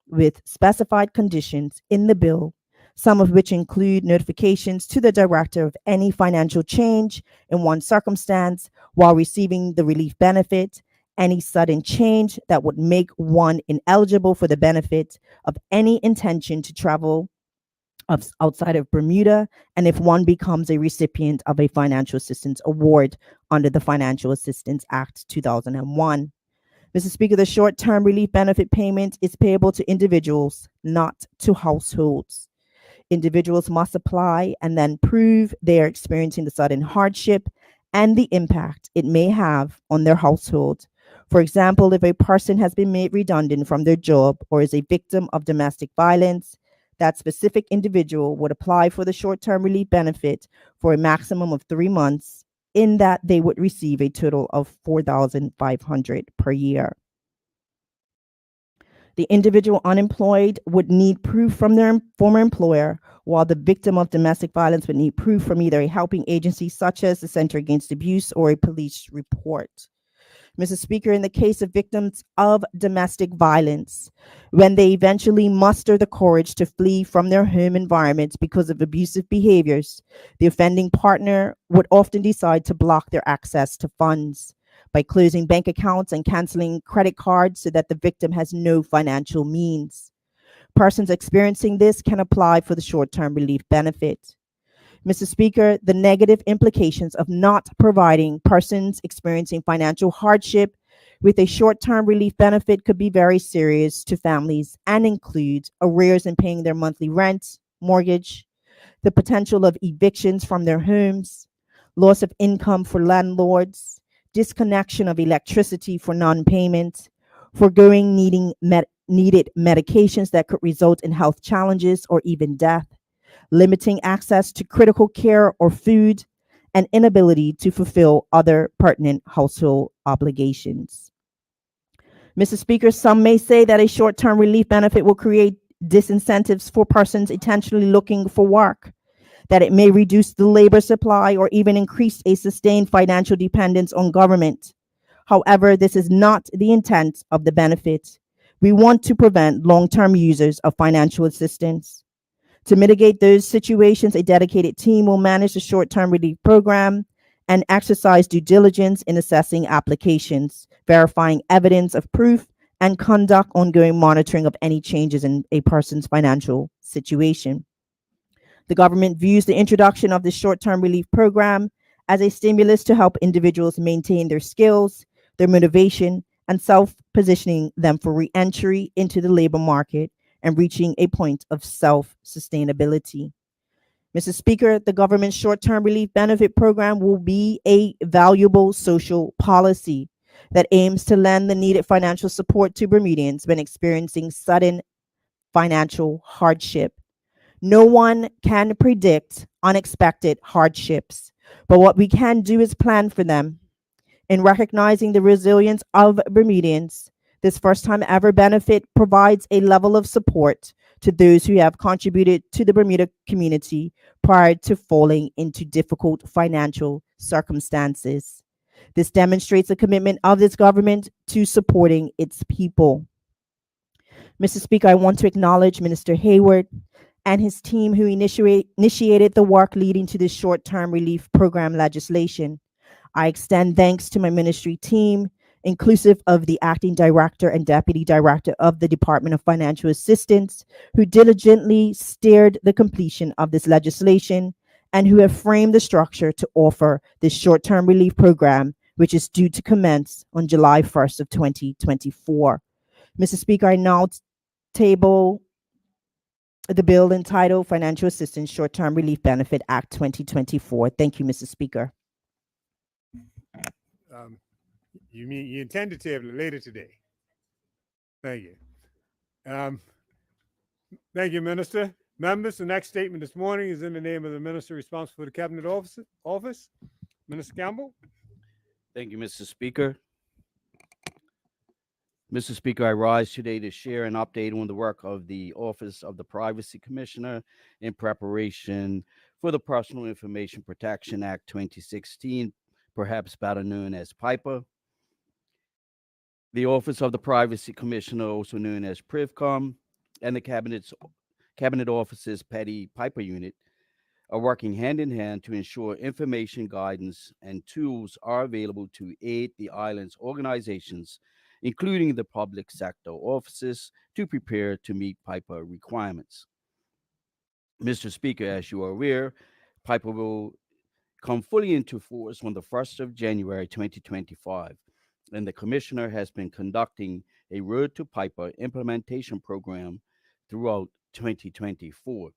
with specified conditions in the bill, some of which include notifications to the director of any financial change in one's circumstance while receiving the relief benefit, any sudden change that would make one ineligible for the benefit, of any intention to travel outside of Bermuda, and if one becomes a recipient of a financial assistance award under the Financial Assistance Act 2001. Mr. Speaker, the short-term relief benefit payment is payable to individuals, not to households. Individuals must apply and then prove they are experiencing the sudden hardship and the impact it may have on their household. For example, if a person has been made redundant from their job or is a victim of domestic violence, that specific individual would apply for the short-term relief benefit for a maximum of 3 months, in that they would receive a total of $4,500 per year. The individual unemployed would need proof from their former employer, while the victim of domestic violence would need proof from either a helping agency such as the Center Against Abuse or a police report. Mr. Speaker, in the case of victims of domestic violence, when they eventually muster the courage to flee from their home environment because of abusive behaviors, the offending partner would often decide to block their access to funds by closing bank accounts and canceling credit cards so that the victim has no financial means. Persons experiencing this can apply for the short-term relief benefit. Mr. Speaker, the negative implications of not providing persons experiencing financial hardship with a short-term relief benefit could be very serious to families and include arrears in paying their monthly rent, mortgage, the potential of evictions from their homes, loss of income for landlords, disconnection of electricity for non-payment, foregoing needed medications that could result in health challenges or even death, limiting access to critical care or food, and inability to fulfill other pertinent household obligations. Mr. Speaker, some may say that a short-term relief benefit will create disincentives for persons intentionally looking for work, that it may reduce the labor supply or even increase a sustained financial dependence on government. However, this is not the intent of the benefit. We want to prevent long-term users of financial assistance. To mitigate those situations, a dedicated team will manage the short-term relief program and exercise due diligence in assessing applications, verifying evidence of proof, and conduct ongoing monitoring of any changes in a person's financial situation. The government views the introduction of the short-term relief program as a stimulus to help individuals maintain their skills, their motivation, and self-positioning them for re-entry into the labor market and reaching a point of self-sustainability. Mr. Speaker, the government's short-term relief benefit program will be a valuable social policy that aims to lend the needed financial support to Bermudians when experiencing sudden financial hardship. No one can predict unexpected hardships, but what we can do is plan for them. In recognizing the resilience of Bermudians, this first-time ever benefit provides a level of support to those who have contributed to the Bermuda community prior to falling into difficult financial circumstances. This demonstrates the commitment of this government to supporting its people. Mr. Speaker, I want to acknowledge Minister Hayward and his team who initiated the work leading to this short-term relief program legislation. I extend thanks to my ministry team, inclusive of the acting director and deputy director of the Department of Financial Assistance, who diligently steered the completion of this legislation and who have framed the structure to offer this short-term relief program, which is due to commence on July 1st of 2024. Mr. Speaker, I now table the bill entitled Financial Assistance Short-Term Relief Benefit Act 2024. Thank you, Mr. Speaker. You mean you intend to table it later today? Thank you. Thank you, Minister. Members, the next statement this morning is in the name of the Minister responsible for the Cabinet Office. Minister Campbell. Thank you, Mr. Speaker. Mr. Speaker, I rise today to share an update on the work of the Office of the Privacy Commissioner in preparation for the Personal Information Protection Act 2016, perhaps better known as PIPA. The Office of the Privacy Commissioner, also known as PrivCom, and the Cabinet Office's Petty PIPA Unit are working hand in hand to ensure information, guidance, and tools are available to aid the island's organizations, including the public sector offices, to prepare to meet PIPA requirements. Mr. Speaker, as you are aware, PIPA will come fully into force on the 1st of January 2025, and the Commissioner has been conducting a Road to PIPA implementation program throughout 2024.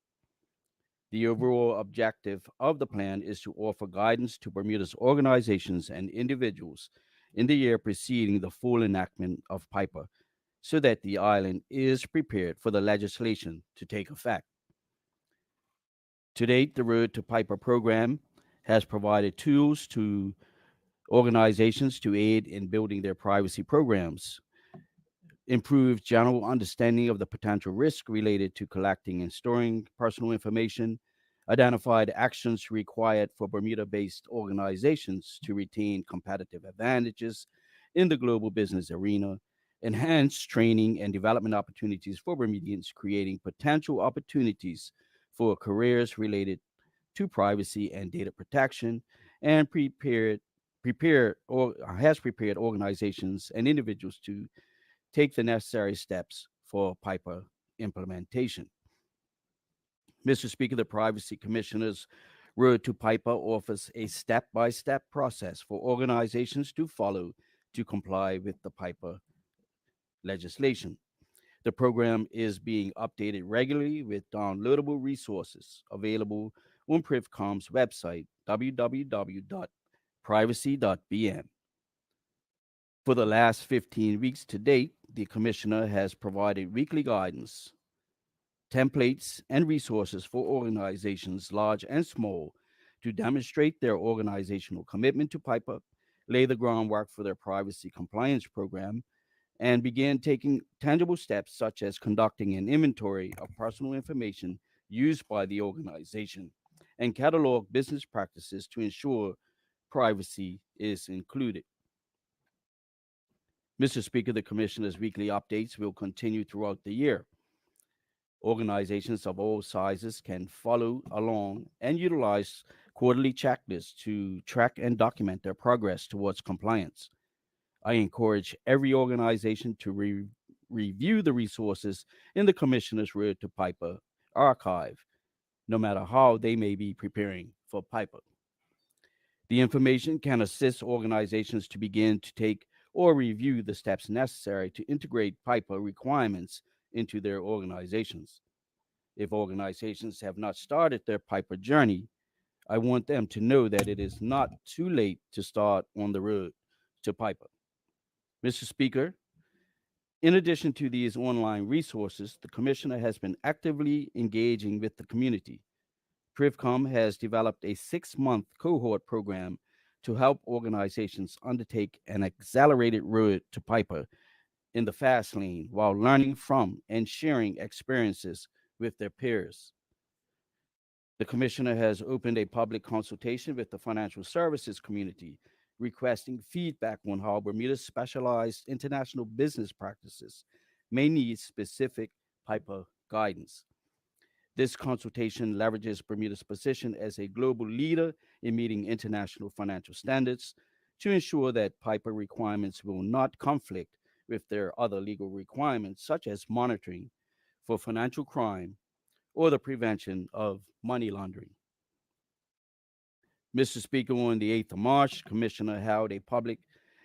The overall objective of the plan is to offer guidance to Bermuda's organizations and individuals in the year preceding the full enactment of PIPA, so that the island is prepared for the legislation to take effect. To date, the Road to PIPA program has provided tools to organizations to aid in building their privacy programs, improve general understanding of the potential risk related to collecting and storing personal information, identified actions required for Bermuda-based organizations to retain competitive advantages in the global business arena, enhanced training and development opportunities for Bermudians, creating potential opportunities for careers related to privacy and data protection, and has prepared organizations and individuals to take the necessary steps for PIPA implementation. Mr. Speaker, the Privacy Commissioner's Road to PIPA offers a step-by-step process for organizations to follow to comply with the PIPA legislation. The program is being updated regularly with downloadable resources available on PrivCom's website, www.privacy.bm. For the last 15 weeks to date, the Commissioner has provided weekly guidance, templates, and resources for organizations large and small to demonstrate their organizational commitment to PIPA, lay the groundwork for their privacy compliance program, and begin taking tangible steps such as conducting an inventory of personal information used by the organization and catalog business practices to ensure privacy is included. Mr. Speaker, the Commissioner's weekly updates will continue throughout the year. Organizations of all sizes can follow along and utilize quarterly checklists to track and document their progress towards compliance. I encourage every organization to review the resources in the Commissioner's Road to PIPA archive, no matter how they may be preparing for PIPA. The information can assist organizations to begin to take or review the steps necessary to integrate PIPA requirements into their organizations. If organizations have not started their PIPA journey, I want them to know that it is not too late to start on the road to PIPA. Mr. Speaker, in addition to these online resources, the Commissioner has been actively engaging with the community. PrivCom has developed a 6-month cohort program to help organizations undertake an accelerated road to PIPA in the fast lane while learning from and sharing experiences with their peers. The Commissioner has opened a public consultation with the financial services community, requesting feedback on how Bermuda's specialized international business practices may need specific PIPA guidance. This consultation leverages Bermuda's position as a global leader in meeting international financial standards to ensure that PIPA requirements will not conflict with their other legal requirements, such as monitoring for financial crime or the prevention of money laundering. Mr. Speaker, on the 8th of March, the Commissioner held a public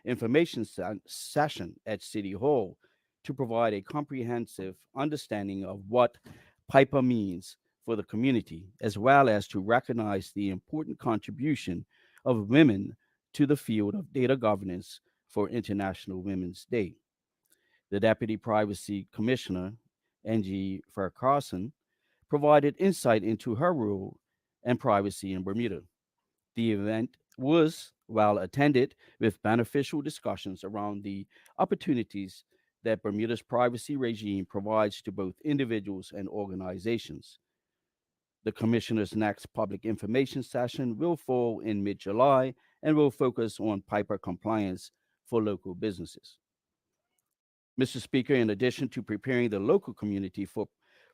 information session at City Hall to provide a comprehensive understanding of what PIPA means for the community, as well as to recognize the important contribution of women to the field of data governance for International Women's Day. The Deputy Privacy Commissioner, Angie Farquharson, provided insight into her role and privacy in Bermuda. The event was well attended with beneficial discussions around the opportunities that Bermuda's privacy regime provides to both individuals and organizations. The Commissioner's next public information session will fall in mid July and will focus on PIPA compliance for local businesses. Mr. Speaker, in addition to preparing the local community for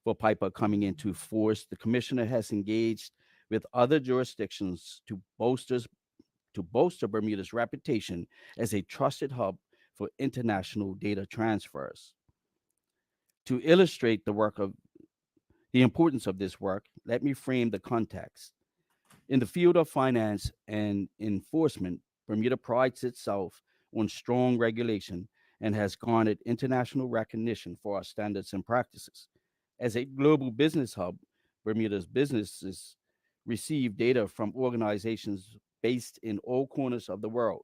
PIPA coming into force, the Commissioner has engaged with other jurisdictions to bolster Bermuda's reputation as a trusted hub for international data transfers. To illustrate the importance of this work, let me frame the context. In the field of finance and enforcement, Bermuda prides itself on strong regulation and has garnered international recognition for our standards and practices. As a global business hub, Bermuda's businesses receive data from organizations based in all corners of the world.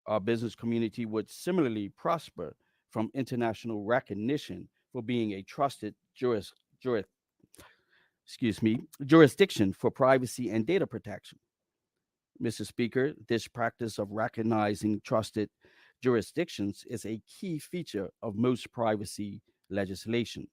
Our business community would similarly prosper from international recognition for being a trusted jurisdiction for privacy and data protection. Mr. Speaker, this practice of recognizing trusted jurisdictions is a key feature of most privacy legislation.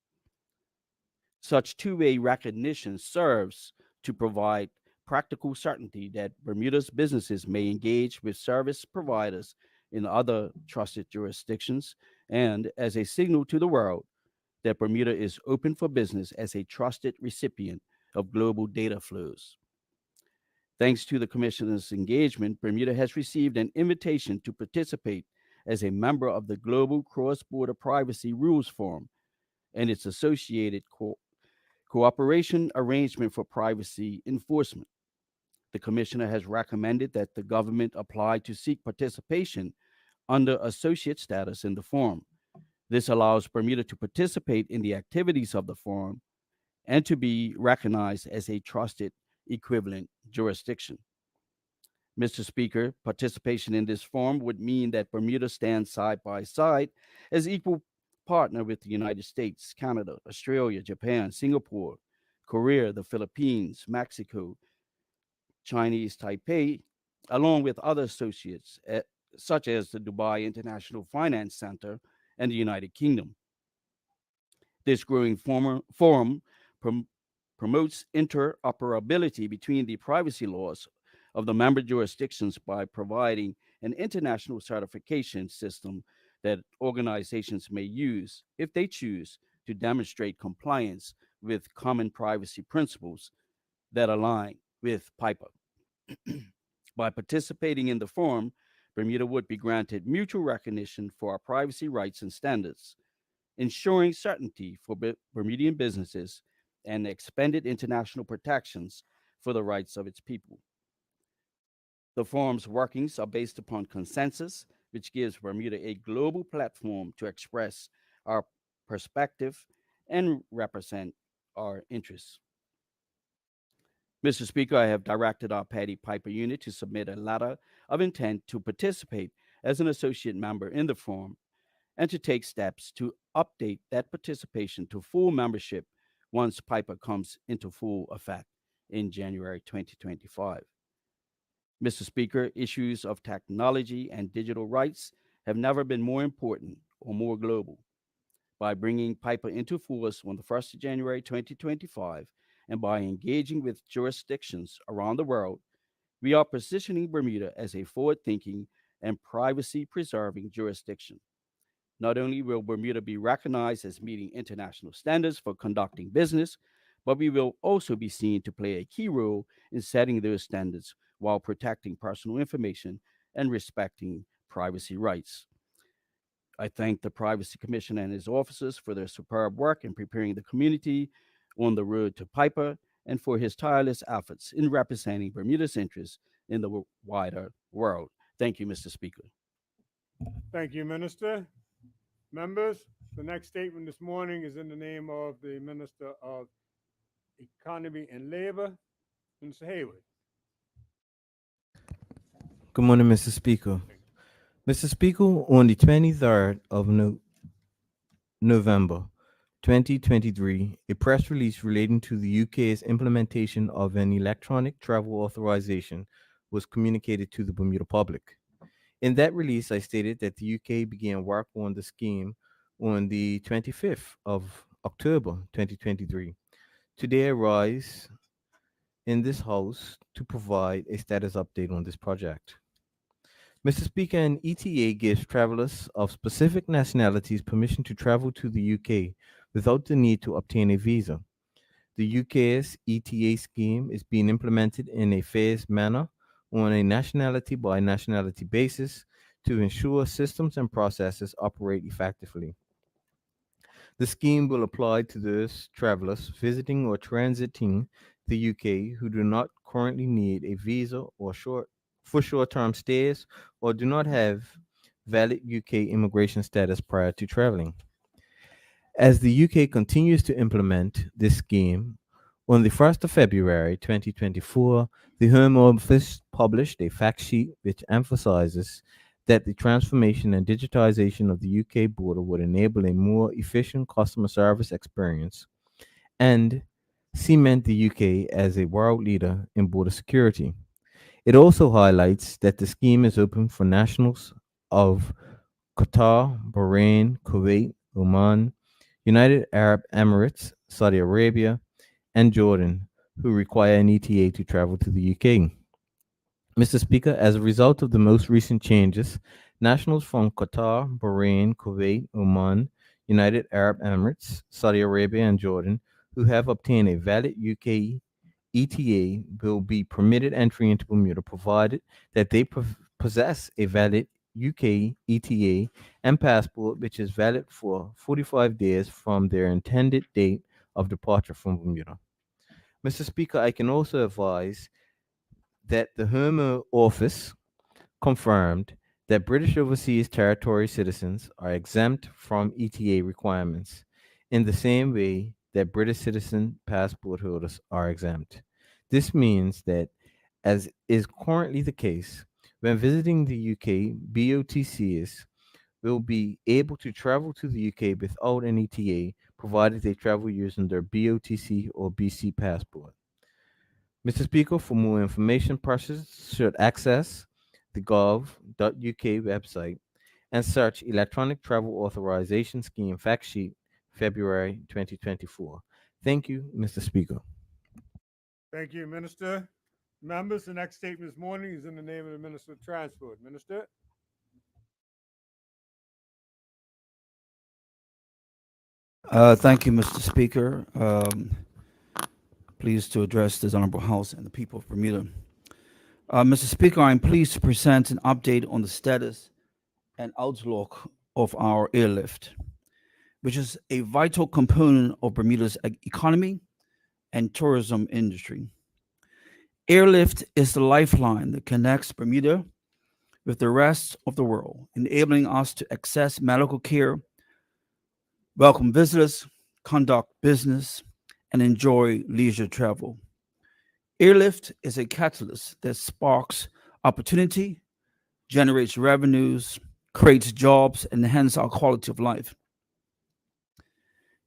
Such two-way recognition serves to provide practical certainty that Bermuda's businesses may engage with service providers in other trusted jurisdictions, and as a signal to the world that Bermuda is open for business as a trusted recipient of global data flows. Thanks to the Commissioner's engagement, Bermuda has received an invitation to participate as a member of the Global Cross-Border Privacy Rules Forum and its associated cooperation arrangement for privacy enforcement. The Commissioner has recommended that the government apply to seek participation under associate status in the forum. This allows Bermuda to participate in the activities of the forum and to be recognized as a trusted equivalent jurisdiction. Mr. Speaker, participation in this forum would mean that Bermuda stands side by side as equal partner with the United States, Canada, Australia, Japan, Singapore, Korea, the Philippines, Mexico, Chinese Taipei, along with other associates such as the Dubai International Finance Center and the United Kingdom. This growing forum promotes interoperability between the privacy laws of the member jurisdictions by providing an international certification system that organizations may use if they choose to demonstrate compliance with common privacy principles that align with PIPA. By participating in the forum, Bermuda would be granted mutual recognition for our privacy rights and standards, ensuring certainty for Bermudian businesses and expanded international protections for the rights of its people. The forum's workings are based upon consensus, which gives Bermuda a global platform to express our perspective and represent our interests. Mr. Speaker, I have directed our Paddy Piper unit to submit a letter of intent to participate as an associate member in the forum and to take steps to update that participation to full membership once PIPA comes into full effect in January 2025. Mr. Speaker, issues of technology and digital rights have never been more important or more global. By bringing PIPA into force on the 1st of January 2025, and by engaging with jurisdictions around the world, we are positioning Bermuda as a forward-thinking and privacy-preserving jurisdiction. Not only will Bermuda be recognized as meeting international standards for conducting business, but we will also be seen to play a key role in setting those standards while protecting personal information and respecting privacy rights. I thank the Privacy Commissioner and his officers for their superb work in preparing the community on the road to PIPA and for his tireless efforts in representing Bermuda's interests in the wider world. Thank you, Mr. Speaker. Thank you, Minister. Members, the next statement this morning is in the name of the Minister of Economy and Labor, Mr. Hayward. Good morning, Mr. Speaker. Mr. Speaker, on the 23rd of November 2023, a press release relating to the UK's implementation of an electronic travel authorization was communicated to the Bermuda public. In that release, I stated that the UK began work on the scheme on the 25th of October 2023. Today, I rise in this House to provide a status update on this project. Mr. Speaker, an ETA gives travelers of specific nationalities permission to travel to the UK without the need to obtain a visa. The UK's ETA scheme is being implemented in a phased manner on a nationality by nationality basis to ensure systems and processes operate effectively. The scheme will apply to those travelers visiting or transiting the UK who do not currently need a visa or short-term stays or do not have valid UK immigration status prior to traveling. As the UK continues to implement this scheme, on the 1st of February 2024, the Home Office published a fact sheet which emphasizes that the transformation and digitization of the UK border would enable a more efficient customer service experience and cement the UK as a world leader in border security. It also highlights that the scheme is open for nationals of Qatar, Bahrain, Kuwait, Oman, United Arab Emirates, Saudi Arabia, and Jordan who require an ETA to travel to the UK. Mr. Speaker, as a result of the most recent changes, nationals from Qatar, Bahrain, Kuwait, Oman, United Arab Emirates, Saudi Arabia, and Jordan who have obtained a valid UK ETA will be permitted entry into Bermuda provided that they possess a valid UK ETA and passport which is valid for 45 days from their intended date of departure from Bermuda. Mr. Speaker, I can also advise that the Home Office confirmed that British Overseas Territory citizens are exempt from ETA requirements in the same way that British citizen passport holders are exempt. This means that, as is currently the case, when visiting the UK, BOTCs will be able to travel to the UK without an ETA, provided they travel using their BOTC or BC passport. Mr. Speaker, for more information, persons should access the gov.uk website and search Electronic Travel Authorization Scheme Fact Sheet, February 2024. Thank you, Mr. Speaker. Thank you, Minister. Members, the next statement this morning is in the name of the Minister of Transport. Minister? Thank you, Mr. Speaker. Pleased to address this Honorable House and the people of Bermuda. Mr. Speaker, I'm pleased to present an update on the status and outlook of our airlift, which is a vital component of Bermuda's economy and tourism industry. Airlift is the lifeline that connects Bermuda with the rest of the world, enabling us to access medical care, welcome visitors, conduct business, and enjoy leisure travel. Airlift is a catalyst that sparks opportunity, generates revenues, creates jobs, and enhances our quality of life.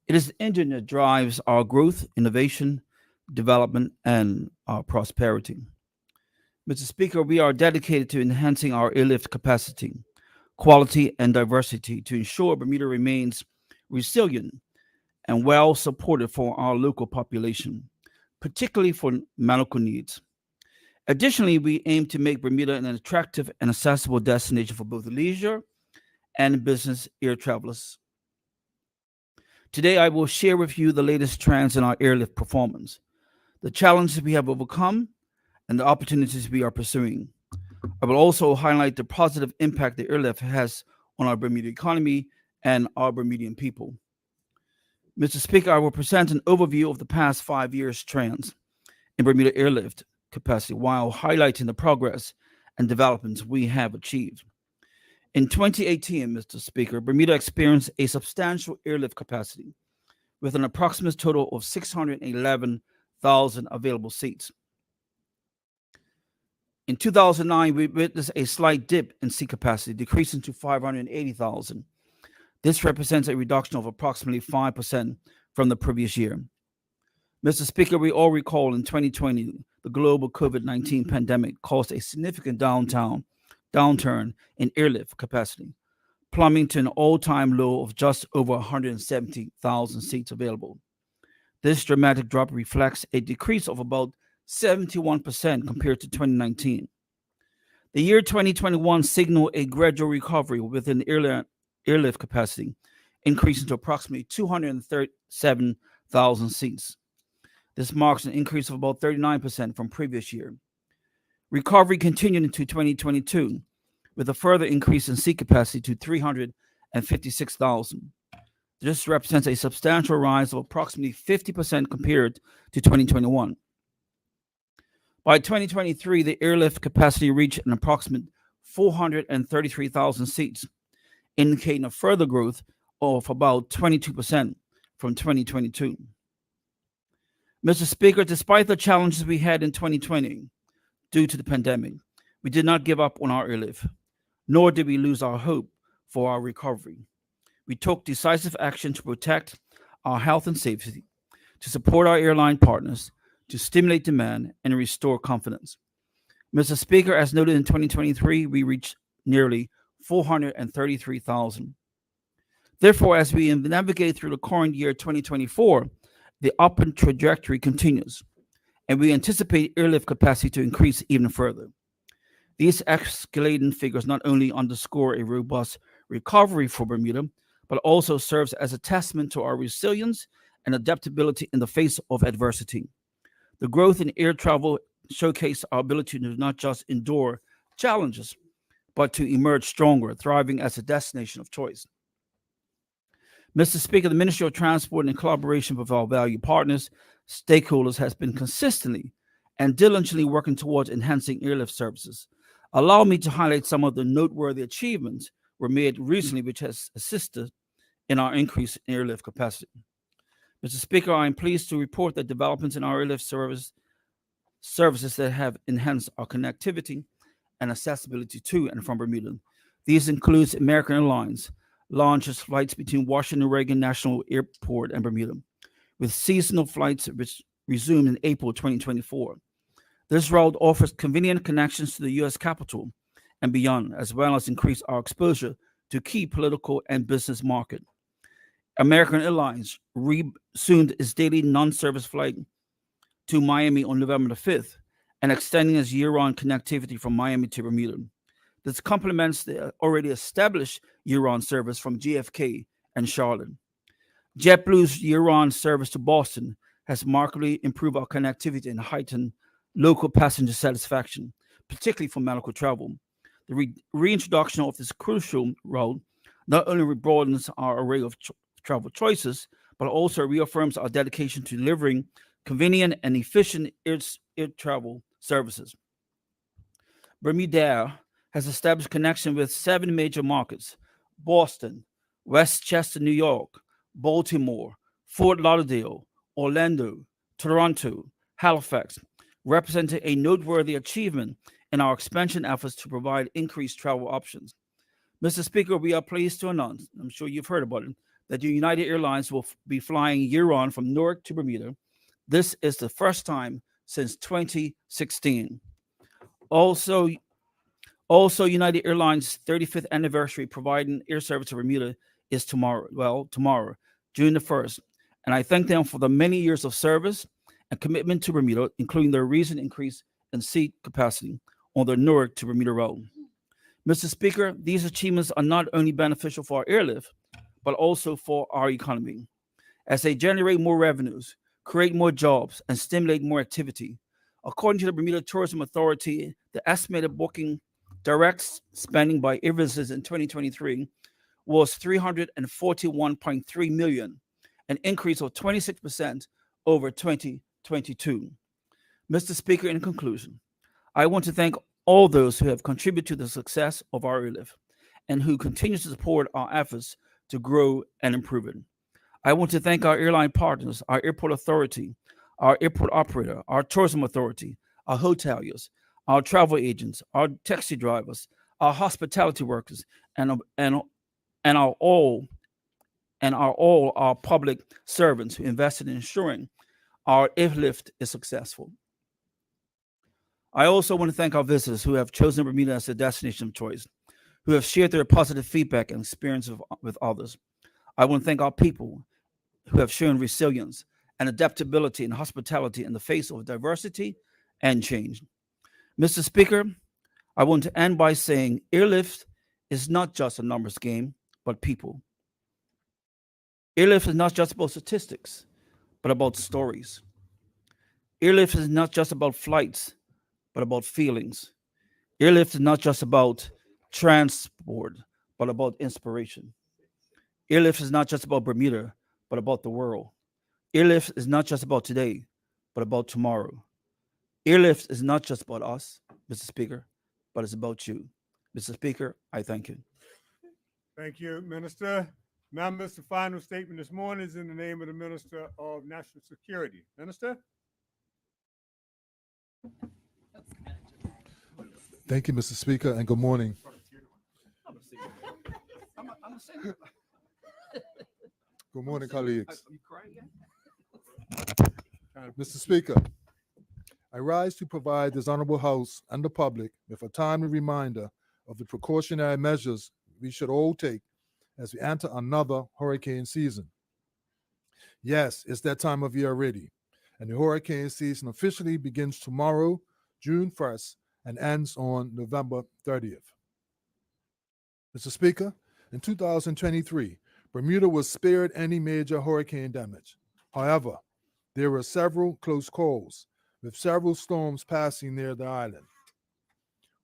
It is the engine that drives our growth, innovation, development, and our prosperity. Mr. Speaker, we are dedicated to enhancing our airlift capacity, quality, and diversity to ensure Bermuda remains resilient and well supported for our local population, particularly for medical needs. Additionally, we aim to make Bermuda an attractive and accessible destination for both leisure and business air travelers. Today, I will share with you the latest trends in our airlift performance, the challenges we have overcome, and the opportunities we are pursuing. I will also highlight the positive impact the airlift has on our Bermuda economy and our Bermudian people. Mr. Speaker, I will present an overview of the past 5 years' trends in Bermuda airlift capacity while highlighting the progress and developments we have achieved. In 2018, Mr. Speaker, Bermuda experienced a substantial airlift capacity with an approximate total of 611,000 available seats. In 2009, we witnessed a slight dip in seat capacity, decreasing to 580,000. This represents a reduction of approximately 5% from the previous year. Mr. Speaker, we all recall in 2020, the global COVID-19 pandemic caused a significant downturn in airlift capacity, plummeting to an all-time low of just over 170,000 seats available. This dramatic drop reflects a decrease of about 71% compared to 2019. The year 2021 signaled a gradual recovery within airlift capacity, increasing to approximately 237,000 seats. This marks an increase of about 39% from previous year. Recovery continued into 2022, with a further increase in seat capacity to 356,000. This represents a substantial rise of approximately 50% compared to 2021. By 2023, the airlift capacity reached an approximate 433,000 seats, indicating a further growth of about 22% from 2022. Mr. Speaker, despite the challenges we had in 2020 due to the pandemic, we did not give up on our airlift, nor did we lose our hope for our recovery. We took decisive action to protect our health and safety, to support our airline partners, to stimulate demand and restore confidence. Mr. Speaker, as noted in 2023, we reached nearly 433,000. Therefore, as we navigate through the current year 2024, the upward trajectory continues, and we anticipate airlift capacity to increase even further. These escalating figures not only underscore a robust recovery for Bermuda, but also serves as a testament to our resilience and adaptability in the face of adversity. The growth in air travel showcased our ability to not just endure challenges, but to emerge stronger, thriving as a destination of choice. Mr. Speaker, the Ministry of Transport, in collaboration with our valued partners, stakeholders, has been consistently and diligently working towards enhancing airlift services. Allow me to highlight some of the noteworthy achievements were made recently, which has assisted in our increase in airlift capacity. Mr. Speaker, I am pleased to report that developments in our airlift services that have enhanced our connectivity and accessibility to and from Bermuda. These include American Airlines launches flights between Washington Reagan National Airport and Bermuda, with seasonal flights which resumed in April 2024. This route offers convenient connections to the U.S. Capitol and beyond, as well as increase our exposure to key political and business market. American Airlines resumed its daily non-service flight to Miami on November the 5th and extending its year-round connectivity from Miami to Bermuda. This complements the already established year-round service from JFK and Charlotte. JetBlue's year-round service to Boston has markedly improved our connectivity and heightened local passenger satisfaction, particularly for medical travel. The reintroduction of this crucial route not only broadens our array of travel choices, but also reaffirms our dedication to delivering convenient and efficient air travel services. Bermudair has established connection with 7 major markets: Boston, Westchester, New York, Baltimore, Fort Lauderdale, Orlando, Toronto, Halifax, representing a noteworthy achievement in our expansion efforts to provide increased travel options. Mr. Speaker, we are pleased to announce, I'm sure you've heard about it, that United Airlines will be flying year-round from Newark to Bermuda. This is the first time since 2016. Also, United Airlines' 35th anniversary providing air service to Bermuda is tomorrow, June the 1st. And I thank them for the many years of service and commitment to Bermuda, including their recent increase in seat capacity on the Newark to Bermuda route. Mr. Speaker, these achievements are not only beneficial for our airlift, but also for our economy, as they generate more revenues, create more jobs, and stimulate more activity. According to the Bermuda Tourism Authority, the estimated booking direct spending by air visitors in 2023 was $341.3 million, an increase of 26% over 2022. Mr. Speaker, in conclusion, I want to thank all those who have contributed to the success of our airlift and who continue to support our efforts to grow and improve it. I want to thank our airline partners, our airport authority, our airport operator, our tourism authority, our hoteliers, our travel agents, our taxi drivers, our hospitality workers, and are all our public servants who invested in ensuring our airlift is successful. I also want to thank our visitors who have chosen Bermuda as their destination of choice, who have shared their positive feedback and experience with others. I want to thank our people who have shown resilience and adaptability and hospitality in the face of diversity and change. Mr. Speaker, I want to end by saying airlift is not just a numbers game, but people. Airlift is not just about statistics, but about stories. Airlift is not just about flights, but about feelings. Airlift is not just about transport, but about inspiration. Airlift is not just about Bermuda, but about the world. Airlift is not just about today, but about tomorrow. Airlift is not just about us, Mr. Speaker, but it's about you. Mr. Speaker, I thank you. Thank you, Minister. Members, the final statement this morning is in the name of the Minister of National Security. Minister? Thank you, Mr. Speaker, and good morning. Good morning, colleagues. Mr. Speaker, I rise to provide this honorable House and the public with a timely reminder of the precautionary measures we should all take as we enter another hurricane season. Yes, it's that time of year already, and the hurricane season officially begins tomorrow, June 1st, and ends on November 30th. Mr. Speaker, in 2023, Bermuda was spared any major hurricane damage. However, there were several close calls, with several storms passing near the island.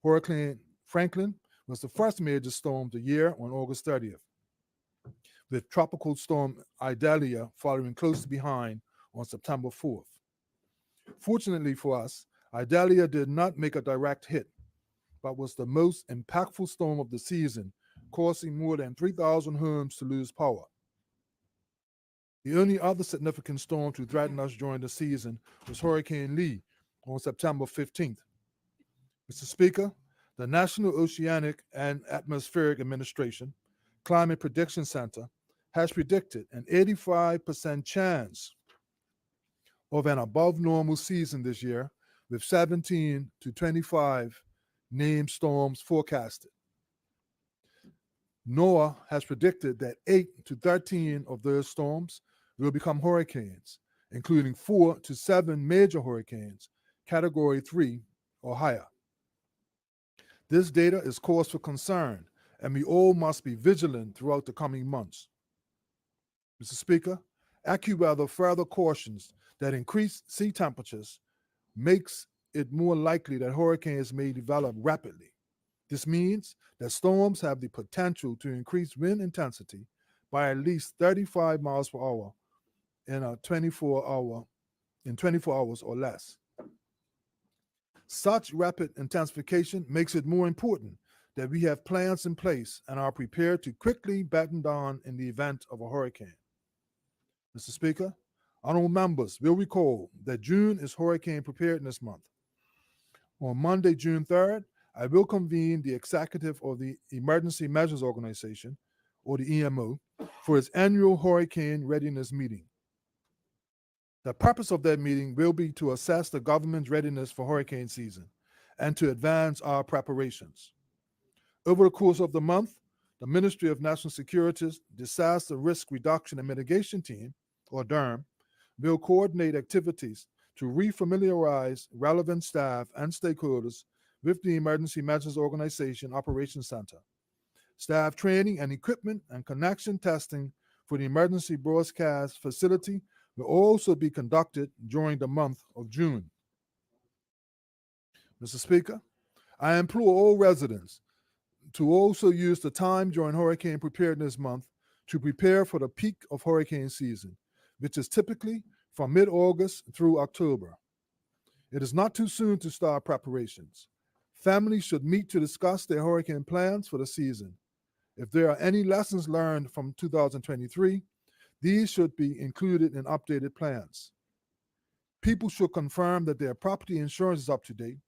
Hurricane Franklin was the first major storm of the year on August 30th, with Tropical Storm Idalia following close behind on September 4th. Fortunately for us, Idalia did not make a direct hit, but was the most impactful storm of the season, causing more than 3,000 homes to lose power. The only other significant storm to threaten us during the season was Hurricane Lee on September 15th. Mr. Speaker, the National Oceanic and Atmospheric Administration Climate Prediction Center has predicted an 85% chance of an above normal season this year, with 17 to 25 named storms forecasted. NOAA has predicted that 8 to 13 of those storms will become hurricanes, including 4 to 7 major hurricanes, Category 3 or higher. This data is cause for concern, and we all must be vigilant throughout the coming months. Mr. Speaker, AccuWeather further cautions that increased sea temperatures makes it more likely that hurricanes may develop rapidly. This means that storms have the potential to increase wind intensity by at least 35 miles per hour in 24 hours or less. Such rapid intensification makes it more important that we have plans in place and are prepared to quickly batten down in the event of a hurricane. Mr. Speaker, honorable members will recall that June is Hurricane Preparedness Month. On Monday, June 3rd, I will convene the executive of the Emergency Measures Organization, or the EMO, for its annual hurricane readiness meeting. The purpose of that meeting will be to assess the government's readiness for hurricane season and to advance our preparations. Over the course of the month, the Ministry of National Security's Disaster Risk Reduction and Mitigation Team, or DERM, will coordinate activities to refamiliarize relevant staff and stakeholders with the Emergency Measures Organization Operations Center. Staff training and equipment and connection testing for the emergency broadcast facility will also be conducted during the month of June. Mr. Speaker, I implore all residents to also use the time during Hurricane Preparedness Month to prepare for the peak of hurricane season, which is typically from mid-August through October. It is not too soon to start preparations. Families should meet to discuss their hurricane plans for the season. If there are any lessons learned from 2023, these should be included in updated plans. People should confirm that their property insurance is up to date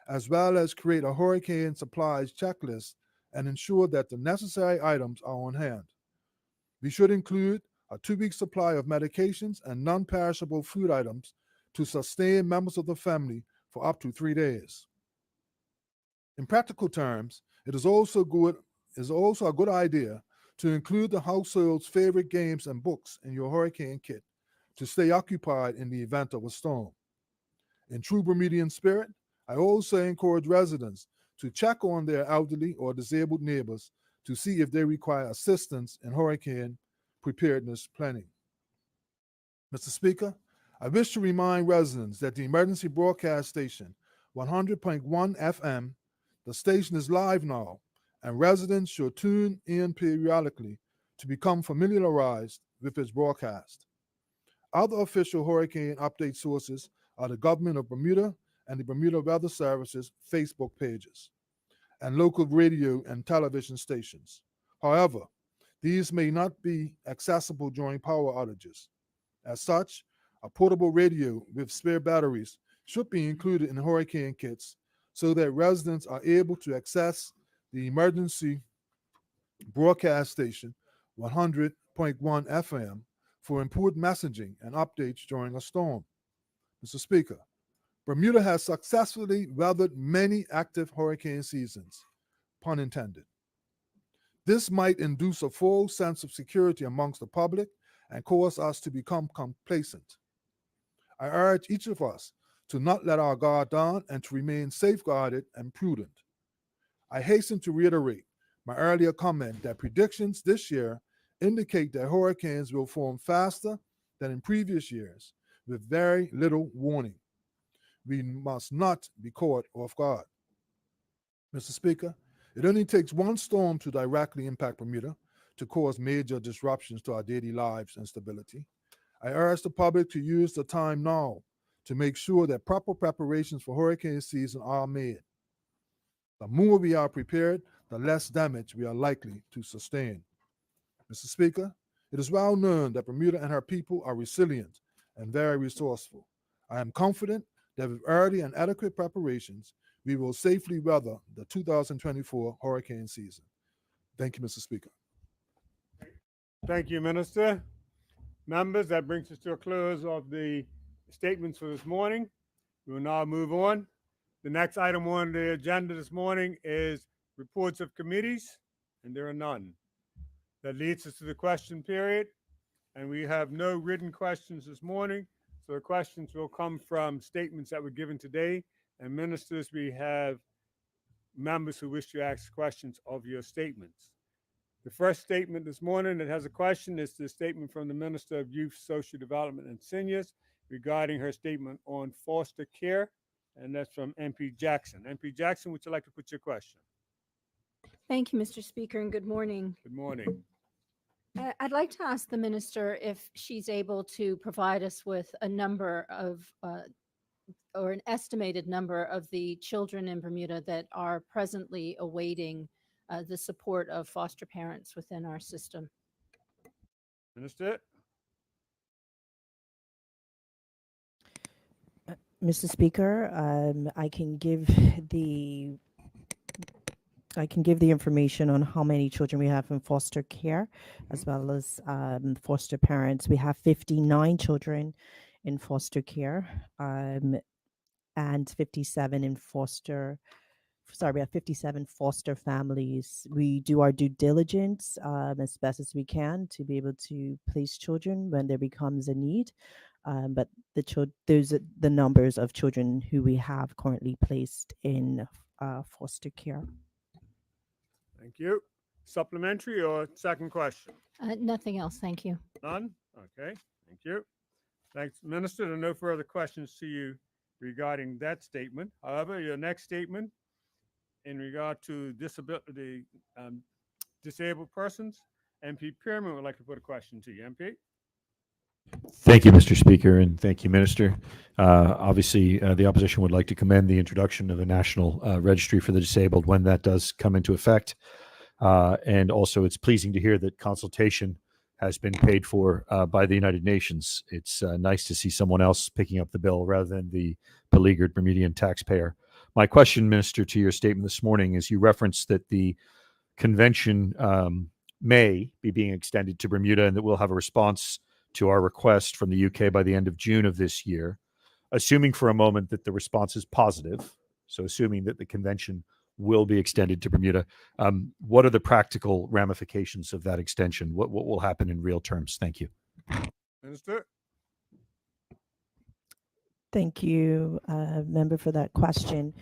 as well as create a hurricane supplies checklist and ensure that the necessary items are on hand. We should include a 2-week supply of medications and non-perishable food items to sustain members of the family for up to 3 days. In practical terms, it is also a good idea to include the household's favorite games and books in your hurricane kit to stay occupied in the event of a storm. In true Bermudian spirit, I also encourage residents to check on their elderly or disabled neighbors to see if they require assistance in hurricane preparedness planning. Mr. Speaker, I wish to remind residents that the emergency broadcast station 100.1 FM, the station is live now, and residents should tune in periodically to become familiarized with its broadcast. Other official hurricane update sources are the Government of Bermuda and the Bermuda Weather Service's Facebook pages, and local radio and television stations. However, these may not be accessible during power outages. As such, a portable radio with spare batteries should be included in hurricane kits so that residents are able to access the emergency broadcast station 100.1 FM for important messaging and updates during a storm. Mr. Speaker, Bermuda has successfully weathered many active hurricane seasons, pun intended. This might induce a full sense of security amongst the public and cause us to become complacent. I urge each of us to not let our guard down and to remain safeguarded and prudent. I hasten to reiterate my earlier comment that predictions this year indicate that hurricanes will form faster than in previous years with very little warning. We must not be caught off guard. Mr. Speaker, it only takes one storm to directly impact Bermuda to cause major disruptions to our daily lives and stability. I urge the public to use the time now to make sure that proper preparations for hurricane season are made. The more we are prepared, the less damage we are likely to sustain. Mr. Speaker, it is well known that Bermuda and her people are resilient and very resourceful. I am confident that with early and adequate preparations, we will safely weather the 2024 hurricane season. Thank you, Mr. Speaker. Thank you, Minister. Members, that brings us to a close of the statements for this morning. We will now move on. The next item on the agenda this morning is reports of committees, and there are none. That leads us to the question period, and we have no written questions this morning, so the questions will come from statements that were given today. And ministers, we have members who wish to ask questions of your statements. The first statement this morning that has a question is the statement from the Minister of Youth, Social Development and Seniors regarding her statement on foster care, and that's from MP Jackson. MP Jackson, would you like to put your question? Thank you, Mr. Speaker, and good morning. Good morning. I'd like to ask the minister if she's able to provide us with a number of, or an estimated number of the children in Bermuda that are presently awaiting the support of foster parents within our system. Minister? Mr. Speaker, I can give the information on how many children we have in foster care, as well as foster parents. We have 59 children in foster care, and 57 in foster. Sorry, we have 57 foster families. We do our due diligence as best as we can to be able to place children when there becomes a need. But those are the numbers of children who we have currently placed in foster care. Thank you. Supplementary or second question? Nothing else, thank you. None? Okay, thank you. Thanks, Minister. There are no further questions to you regarding that statement. However, your next statement in regard to disability, disabled persons, MP Pearman would like to put a question to you. MP? Thank you, Mr. Speaker, and thank you, Minister. Obviously, the opposition would like to commend the introduction of a national registry for the disabled when that does come into effect. And also, it's pleasing to hear that consultation has been paid for by the United Nations. It's nice to see someone else picking up the bill rather than the beleaguered Bermudian taxpayer. My question, Minister, to your statement this morning is you referenced that the convention may be being extended to Bermuda and that we'll have a response to our request from the UK by the end of June of this year. Assuming for a moment that the response is positive, so assuming that the convention will be extended to Bermuda, what are the practical ramifications of that extension? What will happen in real terms? Thank you. Minister. Thank you, member, for that question.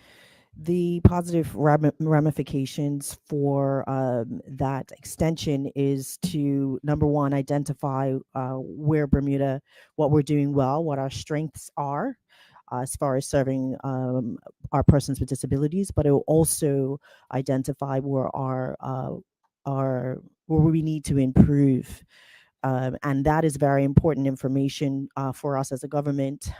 The positive ramifications for that extension is to, number one, identify where Bermuda, what we're doing well, what our strengths are as far as serving our persons with disabilities, but it will also identify where where we need to improve. And that is very important information for us as a government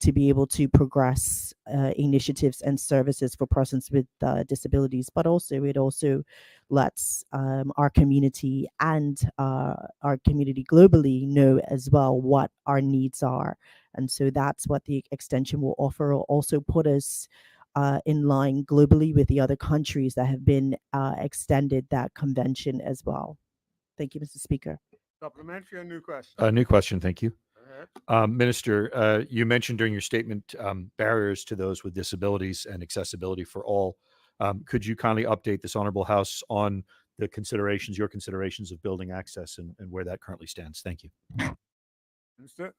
to be able to progress initiatives and services for persons with disabilities. But also, it also lets our community and our community globally know as well what our needs are. And so that's what the extension will offer. It will also put us in line globally with the other countries that have been extended that convention as well. Thank you, Mr. Speaker. Supplementary or new question? A new question, thank you. Go ahead. Minister, you mentioned during your statement barriers to those with disabilities and accessibility for all. Could you kindly update this Honorable House on the considerations, your considerations of building access and where that currently stands? Thank you. Minister.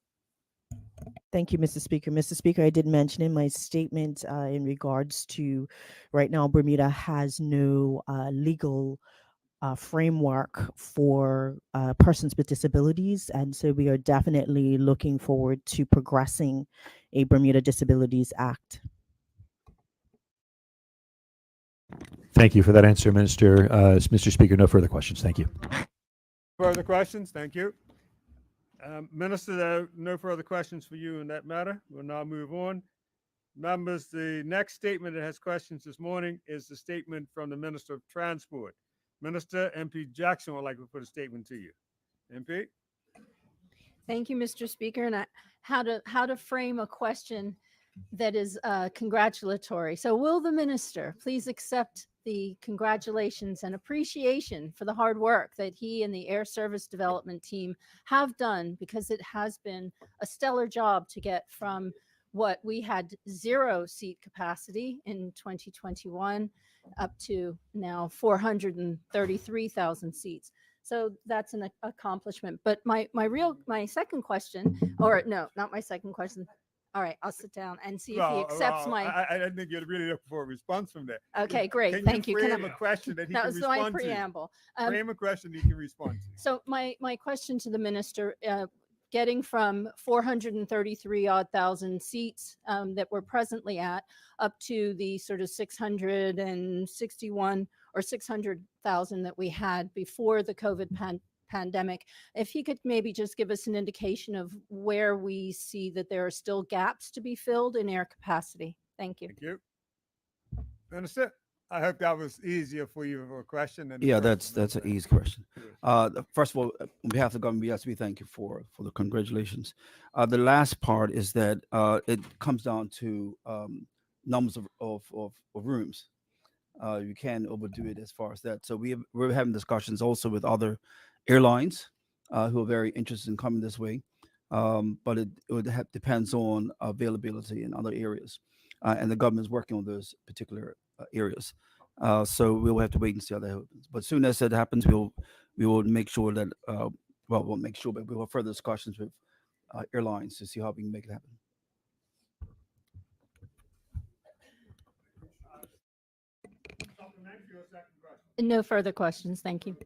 Thank you, Mr. Speaker. Mr. Speaker, I did mention in my statement in regards to right now, Bermuda has no legal framework for persons with disabilities. And so we are definitely looking forward to progressing a Bermuda Disabilities Act. Thank you for that answer, Minister. Mr. Speaker, no further questions. Thank you. Further questions? Thank you. Minister, there are no further questions for you in that matter. We'll now move on. Members, the next statement that has questions this morning is the statement from the Minister of Transport. Minister, MP Jackson would like to put a statement to you. MP? Thank you, Mr. Speaker. And how to frame a question that is congratulatory. So will the minister please accept the congratulations and appreciation for the hard work that he and the Air Service Development Team have done, because it has been a stellar job to get from what we had 0 seat capacity in 2021 up to now 433,000 seats. So that's an accomplishment. But my second question, or no, not my second question. All right, I'll sit down and see if he accepts my. I think you're really looking for a response from that. Okay, great. Can Thank you. Frame a question that he that can was respond my preamble. to. Frame a question he can respond to. So my question to the minister, getting from 433 odd thousand seats that we're presently at up to the sort of 661 or 600,000 that we had before the COVID pandemic. If he could maybe just give us an indication of where we see that there are still gaps to be filled in air capacity. Thank you. Thank you. Minister, I hope that was easier for you for a question. Than the Yeah, first that's one. an easy question. First of all, on behalf of the government, yes, we thank you for the congratulations. The last part is that it comes down to numbers of rooms. You can't overdo it as far as that. So we're having discussions also with other airlines who are very interested in coming this way. But it depends on availability in other areas. And the government is working on those particular areas. So we'll have to wait and see how that happens. But as soon as that happens, we will make sure that, we'll make sure, but we will have further discussions with airlines to see how we can make it happen. No further questions. Thank you.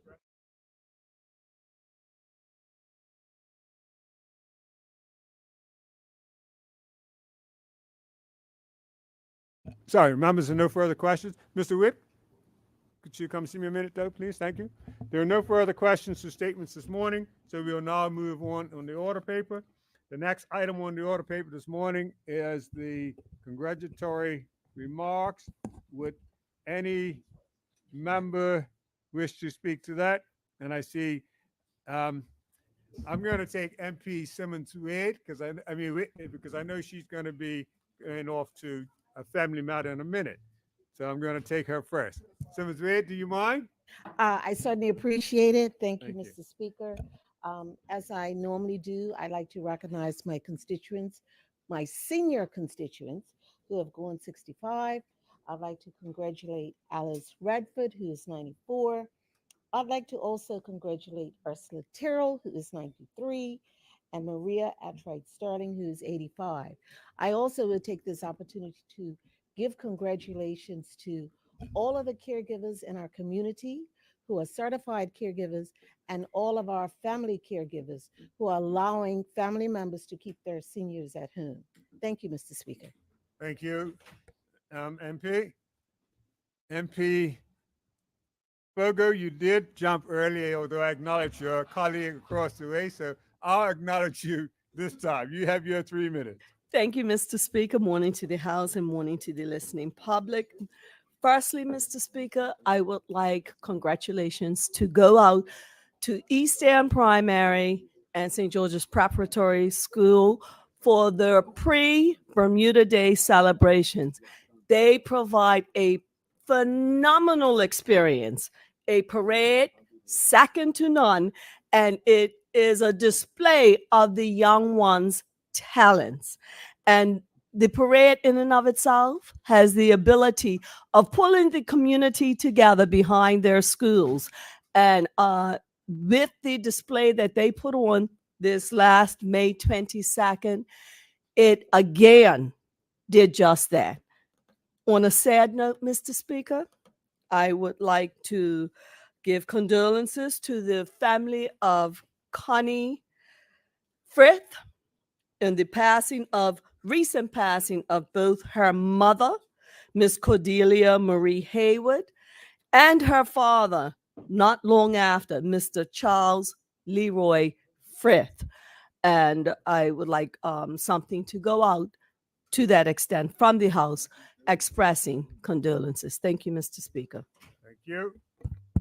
Sorry, members, there are no further questions. Mr. Whip, could you come see me a minute, though, please? Thank you. There are no further questions or statements this morning, so we will now move on the order paper. The next item on the order paper this morning is the congratulatory remarks. Would any member wish to speak to that? And I see I'm going to take MP Simmons Wade because I know she's going to be going off to a family matter in a minute. So I'm going to take her first. So Ms. Wade, do you mind? I certainly appreciate it. Thank you, Thank you. Mr. Speaker. As I normally do, I like to recognize my constituents, my senior constituents who have gone 65. I'd like to congratulate Alice Redford, who is 94. I'd like to also congratulate Ursula Tyrrell, who is 93, and Maria Atwright Sterling, who is 85. I also will take this opportunity to give congratulations to all of the caregivers in our community who are certified caregivers and all of our family caregivers who are allowing family members to keep their seniors at home. Thank you, Mr. Speaker. Thank you. MP? MP Fogo, you did jump earlier, although I acknowledge your colleague across the way, so I'll acknowledge you this time. You have your 3 minutes. Thank you, Mr. Speaker. Morning to the House and morning to the listening public. Firstly, Mr. Speaker, I would like congratulations to go out to East End Primary and St. George's Preparatory School for their pre-Bermuda Day celebrations. They provide a phenomenal experience, a parade second to none, and it is a display of the young ones' talents. And the parade in and of itself has the ability of pulling the community together behind their schools. And with the display that they put on this last May 22nd, it again did just that. On a sad note, Mr. Speaker, I would like to give condolences to the family of Connie Frith in the recent passing of both her mother, Miss Cordelia Marie Hayward, and her father, not long after, Mr. Charles Leroy Frith. And I would like something to go out to that extent from the House expressing condolences. Thank you, Mr. Speaker. Thank you.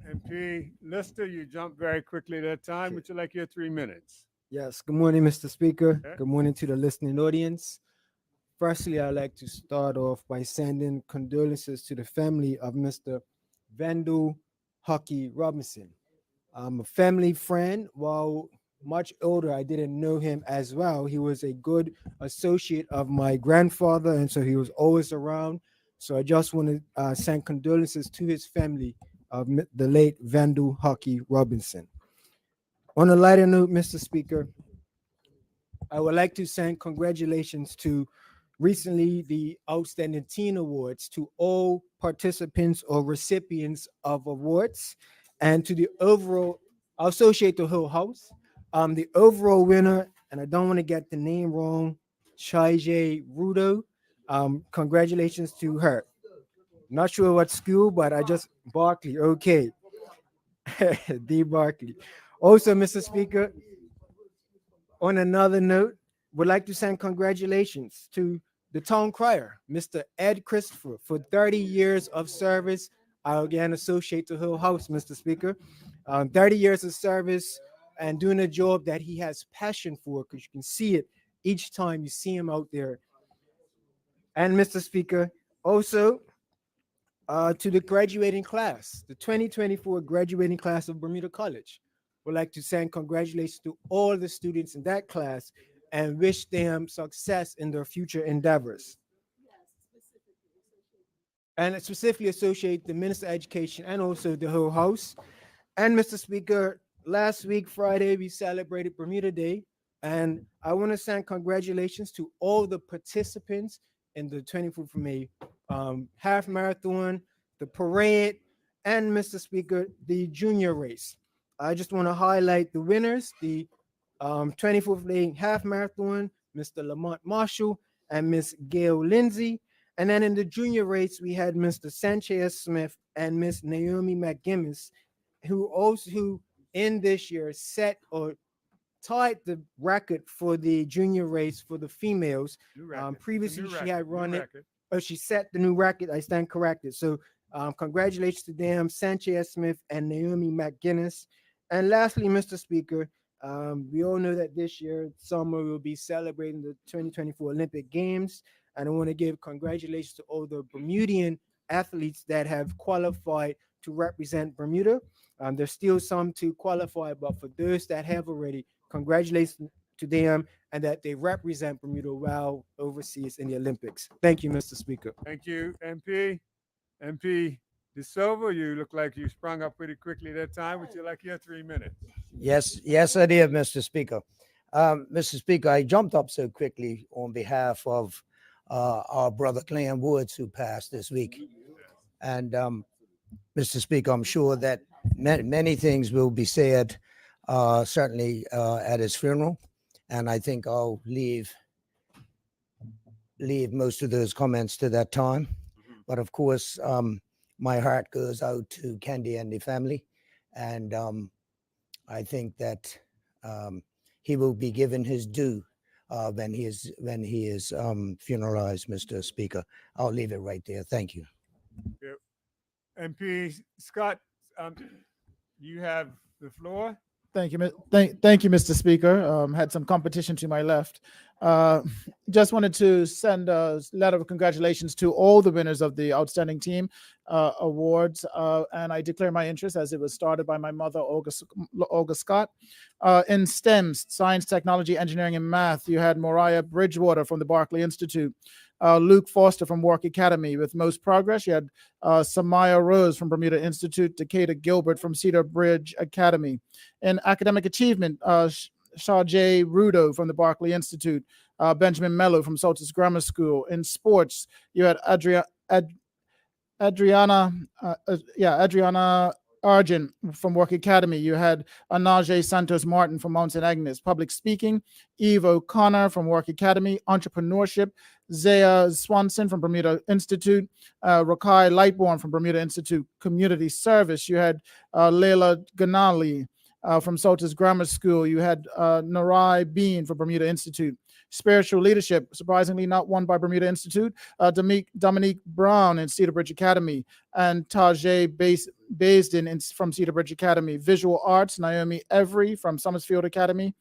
MP Lister, you jumped very quickly that time. Would you like your 3 minutes? Yes, good morning, Mr. Speaker. Okay. Good morning to the listening audience. Firstly, I'd like to start off by sending condolences to the family of Mr. Vandal Hockey Robinson. I'm a family friend. While much older, I didn't know him as well. He was a good associate of my grandfather, and so he was always around. So I just want to send condolences to his family of the late Vandal Hockey Robinson. On a lighter note, Mr. Speaker, I would like to send congratulations to recently the Outstanding Teen Awards to all participants or recipients of awards, and to the overall, I'll associate the whole house. The overall winner, and I don't want to get the name wrong, Chaije Rudo. Congratulations to her. Not sure what school, but I just Barkley. Okay, D. Barkley. Also, Mr. Speaker, on another note, would like to send congratulations to the town crier, Mr. Ed Christopher, for 30 years of service. I again associate the whole house, Mr. Speaker. 30 years of service and doing a job that he has passion for, because you can see it each time you see him out there. And Mr. Speaker, also to the graduating class, the 2024 graduating class of Bermuda College. Would like to send congratulations to all the students in that class and wish them success in their future endeavors. And specifically associate the Minister of Education and also the whole house. And Mr. Speaker, last week, Friday, we celebrated Bermuda Day. And I want to send congratulations to all the participants in the 24th of May half marathon, the parade, and Mr. Speaker, the junior race. I just want to highlight the winners, the 24th May half marathon, Mr. Lamont Marshall and Miss Gail Lindsay. And then in the junior race, we had Mr. Sanchez Smith and Miss Naomi McGinnis, who in this year set or tied the record for the junior race for the females. Previously, she had run it. Oh, she set the new record. I stand corrected. So congratulations to them, Sanchez Smith and Naomi McGinnis. And lastly, Mr. Speaker, we all know that this year, summer, we'll be celebrating the 2024 Olympic Games. And I want to give congratulations to all the Bermudian athletes that have qualified to represent Bermuda. There's still some to qualify, but for those that have already, congratulations to them and that they represent Bermuda well overseas in the Olympics. Thank you, Mr. Speaker. Thank you, MP. MP De Silva, you look like you sprung up pretty quickly that time. Would you like your 3 minutes? Yes, I did, Mr. Speaker. Mr. Speaker, I jumped up so quickly on behalf of our brother Clan Woods, who passed this week. And Mr. Speaker, I'm sure that many things will be said, certainly at his funeral. And I think I'll leave most of those comments to that time. But of course, my heart goes out to Kendi and the family. And I think that he will be given his due when he is funeralized, Mr. Speaker. I'll leave it right there. Thank you. Yep. MP Scott, you have the floor. Thank you, thank you, Mr. Speaker. Had some competition to my left. Just wanted to send a letter of congratulations to all the winners of the Outstanding Team Awards, and I declare my interest as it was started by my mother, Olga Scott. In STEM, Science, Technology, Engineering, and Math, you had Moriah Bridgewater from the Barclay Institute, Luke Foster from Warwick Academy. With most progress, you had Samaya Rose from Bermuda Institute, Decatur Gilbert from Cedar Bridge Academy. In academic achievement, Shajay Rudo from the Barclay Institute, Benjamin Mello from Saltus Grammar School. In sports, you had Adriana Argent from Warwick Academy. You had Anaje Santos Martin from Mount St. Agnes. Public speaking, Eve O'Connor from Warwick Academy. Entrepreneurship, Zaya Swanson from Bermuda Institute. Rakai Lightborn from Bermuda Institute. Community service, you had Leila Ganali from Saltus Grammar School. You had Narai Bean from Bermuda Institute. Spiritual leadership, surprisingly not won by Bermuda Institute. Dominique Brown in Cedar Bridge Academy, and Tajay Baisden from Cedar Bridge Academy. Visual arts, Naomi Every from Summersfield Academy.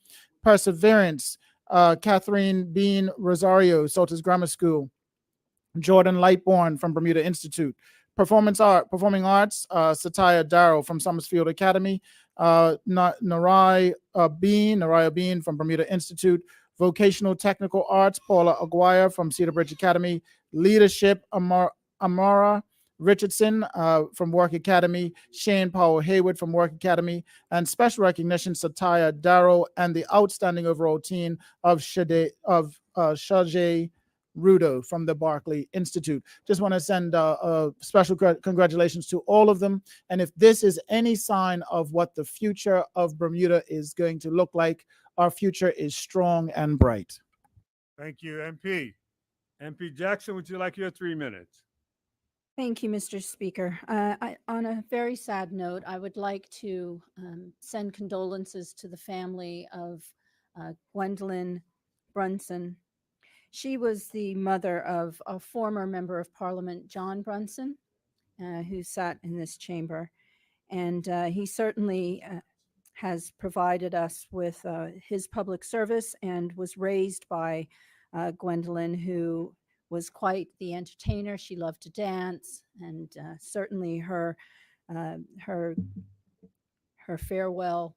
Perseverance, Catherine Bean Rosario, Saltus Grammar School. Jordan Lightborn from Bermuda Institute. Performing arts, Satya Darrow from Summersfield Academy. Naraya Bean from Bermuda Institute. Vocational Technical Arts, Paula Aguirre from Cedar Bridge Academy. Leadership, Amara Richardson from Warwick Academy. Shane Powell Hayward from Warwick Academy. And special recognition, Satya Darrow and the outstanding overall team of Shajay Rudo from the Barclay Institute. Just want to send a special congratulations to all of them. And if this is any sign of what the future of Bermuda is going to look like, our future is strong and bright. Thank you, MP. MP Jackson, would you like your 3 minutes? Thank you, Mr. Speaker. On a very sad note, I would like to send condolences to the family of Gwendolyn Brunson. She was the mother of a former member of Parliament, John Brunson, who sat in this chamber. And he certainly has provided us with his public service and was raised by Gwendolyn, who was quite the entertainer. She loved to dance, and certainly her farewell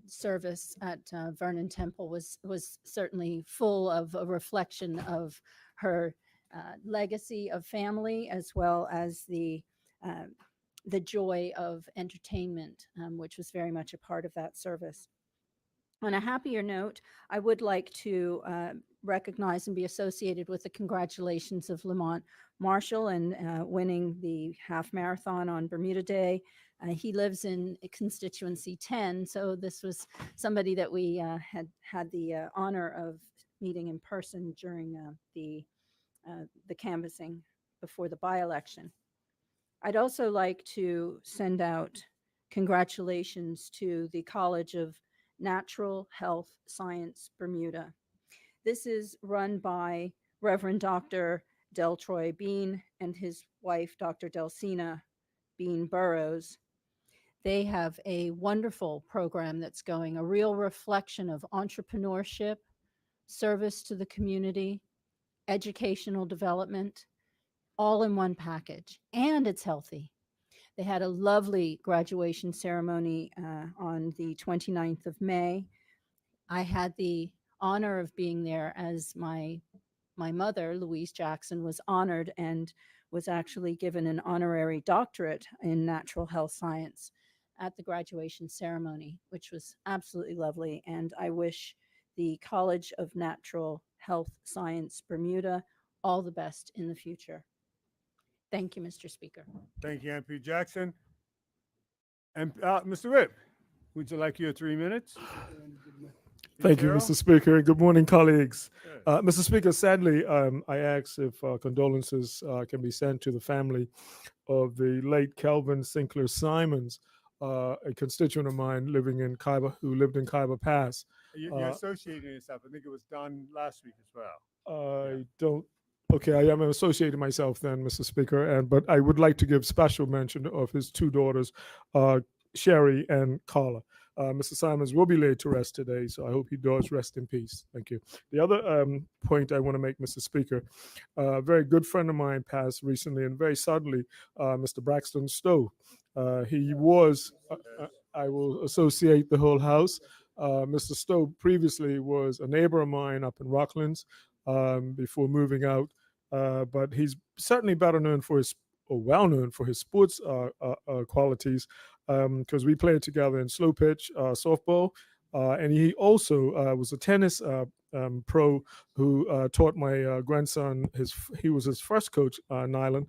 service at Vernon Temple was certainly full of a reflection of her legacy of family, as well as the joy of entertainment, which was very much a part of that service. On a happier note, I would like to recognize and be associated with the congratulations of Lamont Marshall and winning the half marathon on Bermuda Day. He lives in constituency 10, so this was somebody that we had the honor of meeting in person during the canvassing before the by-election. I'd also like to send out congratulations to the College of Natural Health Science Bermuda. This is run by Reverend Dr. Deltroy Bean and his wife, Dr. Delsina Bean Burrows. They have a wonderful program that's going, a real reflection of entrepreneurship, service to the community, educational development, all in one package, and it's healthy. They had a lovely graduation ceremony on the 29th of May. I had the honor of being there as my mother, Louise Jackson, was honored and was actually given an honorary doctorate in natural health science at the graduation ceremony, which was absolutely lovely. And I wish the College of Natural Health Science Bermuda all the best in the future. Thank you, Mr. Speaker. Thank you, MP Jackson. And Mr. Whip, would you like your 3 minutes? Thank you, Carol? Mr. Speaker, and good morning, colleagues. Mr. Speaker, sadly, I asked if condolences can be sent to the family of the late Kelvin Sinclair Simons, a constituent of mine living in Khyber, who lived in Khyber Pass. You're associating yourself. I think it was done last week as well. I don't. Okay, I am associating myself then, Mr. Speaker, but I would like to give special mention of his two daughters, Sherry and Carla. Mr. Simons will be laid to rest today, so I hope he does rest in peace. Thank you. The other point I want to make, Mr. Speaker, a very good friend of mine passed recently, and very suddenly, Mr. Braxton Stowe. He was, I will associate the whole house. Mr. Stowe previously was a neighbor of mine up in Rocklands before moving out, but he's certainly better known for his, or well known for his sports qualities, because we played together in slow pitch softball, and he also was a tennis pro who taught my grandson. He was his first coach, Nyland.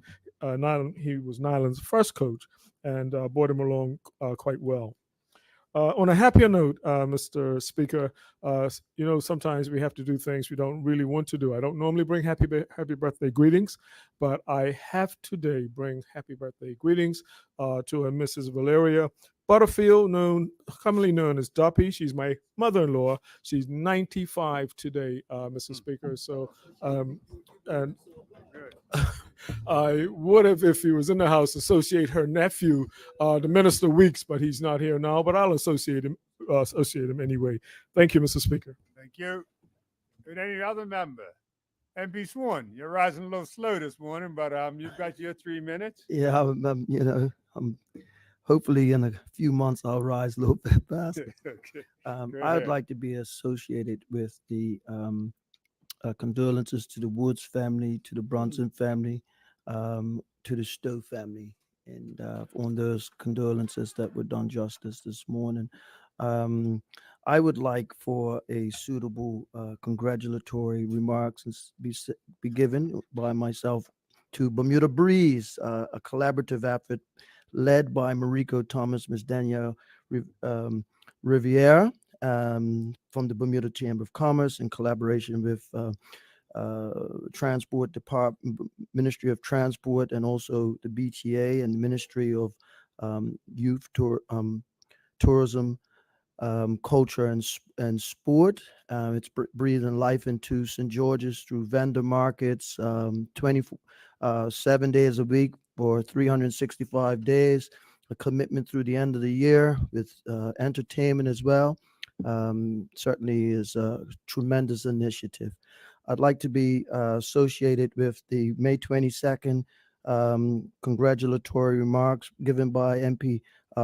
He was Nyland's first coach, and brought him along quite well. On a happier note, Mr. Speaker, sometimes we have to do things we don't really want to do. I don't normally bring happy birthday greetings, but I have today bring happy birthday greetings to a Mrs. Valeria Butterfield, commonly known as Duppy. She's my mother-in-law. She's 95 today, Mr. Speaker. So, and I would have, if he was in the house, associate her nephew, the Minister Weeks, but he's not here now. But I'll associate him anyway. Thank you, Mr. Speaker. Thank you. And any other member? MP Swan, you're rising a little slow this morning, but you've got your 3 minutes. Yeah, I'm hopefully in a few months I'll rise a little bit faster. Okay. I would like to be associated with the condolences to the Woods family, to the Brunson family, to the Stowe family, and on those condolences that were done justice this morning. I would like for a suitable congratulatory remarks be given by myself to Bermuda Breeze, a collaborative effort led by Mariko Thomas, Ms. Danielle Riviera, from the Bermuda Chamber of Commerce in collaboration with Transport Department, Ministry of Transport, and also the BTA and the Ministry of Youth, Tourism, Culture, and Sport. It's breathing life into St. George's through vendor markets, 7 days a week for 365 days, a commitment through the end of the year with entertainment as well. Certainly is a tremendous initiative. I'd like to be associated with the May 22nd congratulatory remarks given by MP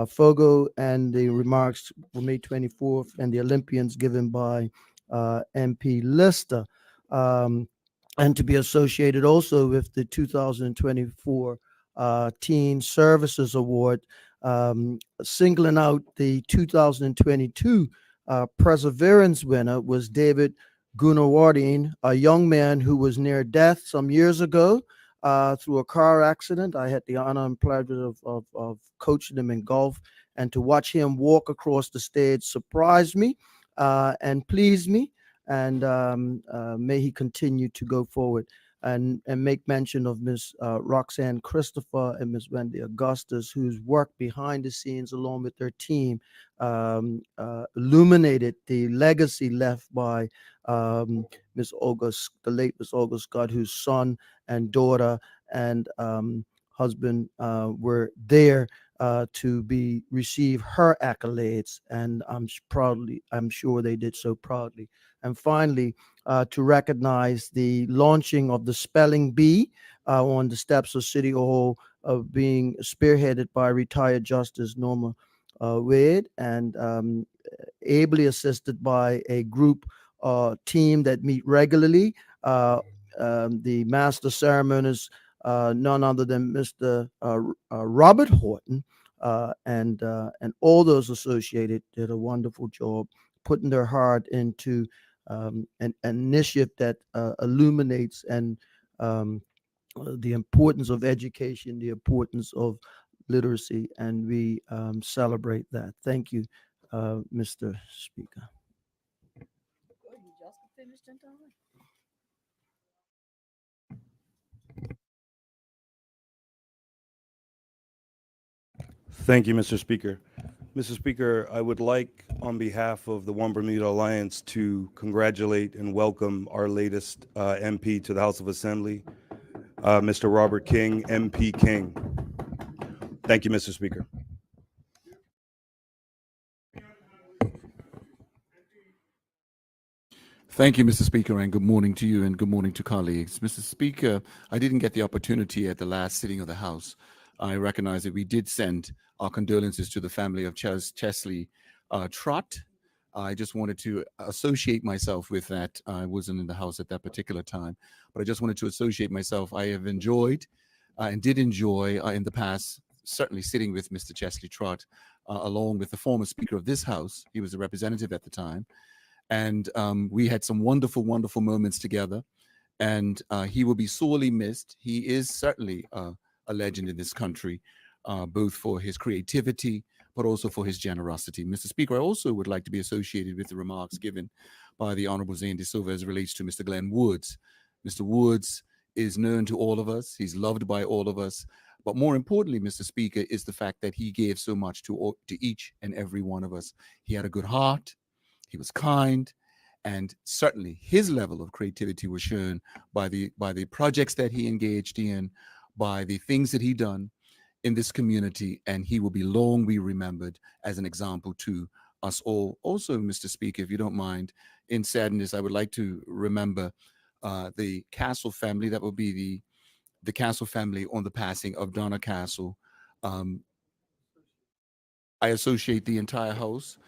Fogo, and the remarks for May 24th and the Olympians given by MP Lister, and to be associated also with the 2024 Teen Services Award, singling out the 2022 Perseverance winner was David Gunawardine, a young man who was near death some years ago through a car accident. I had the honor and pleasure of coaching him in golf, and to watch him walk across the stage surprised me and pleased me, and may he continue to go forward. And make mention of Ms. Roxanne Christopher and Ms. Wendy Augustus, whose work behind the scenes along with their team illuminated the legacy left by Ms. August, the late Ms. August Scott, whose son and daughter and husband were there to receive her accolades, and I'm sure they did so proudly. And finally, to recognize the launching of the spelling bee on the steps of City Hall, being spearheaded by retired Justice Norma Wade, and ably assisted by a group team that meet regularly. The master ceremonies, none other than Mr. Robert Horton, and all those associated did a wonderful job putting their heart into an initiative that illuminates and the importance of education, the importance of literacy, and we celebrate that. Thank you, Mr. Speaker. Thank you, Mr. Speaker. Mr. Speaker, I would like, on behalf of the One Bermuda Alliance, to congratulate and welcome our latest MP to the House of Assembly, Mr. Robert King, MP King. Thank you, Mr. Speaker. Thank you, Mr. Speaker, and good morning to you and good morning to colleagues. Mr. Speaker, I didn't get the opportunity at the last sitting of the House. I recognize that we did send our condolences to the family of Chesley Trott. I just wanted to associate myself with that. I wasn't in the House at that particular time, but I just wanted to associate myself. I have enjoyed and did enjoy in the past, certainly sitting with Mr. Chesley Trott, along with the former Speaker of this House. He was a representative at the time. And we had some wonderful, wonderful moments together. And he will be sorely missed. He is certainly a legend in this country, both for his creativity, but also for his generosity. Mr. Speaker, I also would like to be associated with the remarks given by the Honorable Zane De Silva as relates to Mr. Glenn Woods. Mr. Woods is known to all of us. He's loved by all of us. But more importantly, Mr. Speaker, is the fact that he gave so much to each and every one of us. He had a good heart. He was kind. And certainly his level of creativity was shown by the projects that he engaged in, by the things that he done in this community, and he will be long remembered as an example to us all. Also, Mr. Speaker, if you don't mind, in sadness, I would like to remember the Castle family. That will be the Castle family on the passing of Donna Castle. I associate the entire House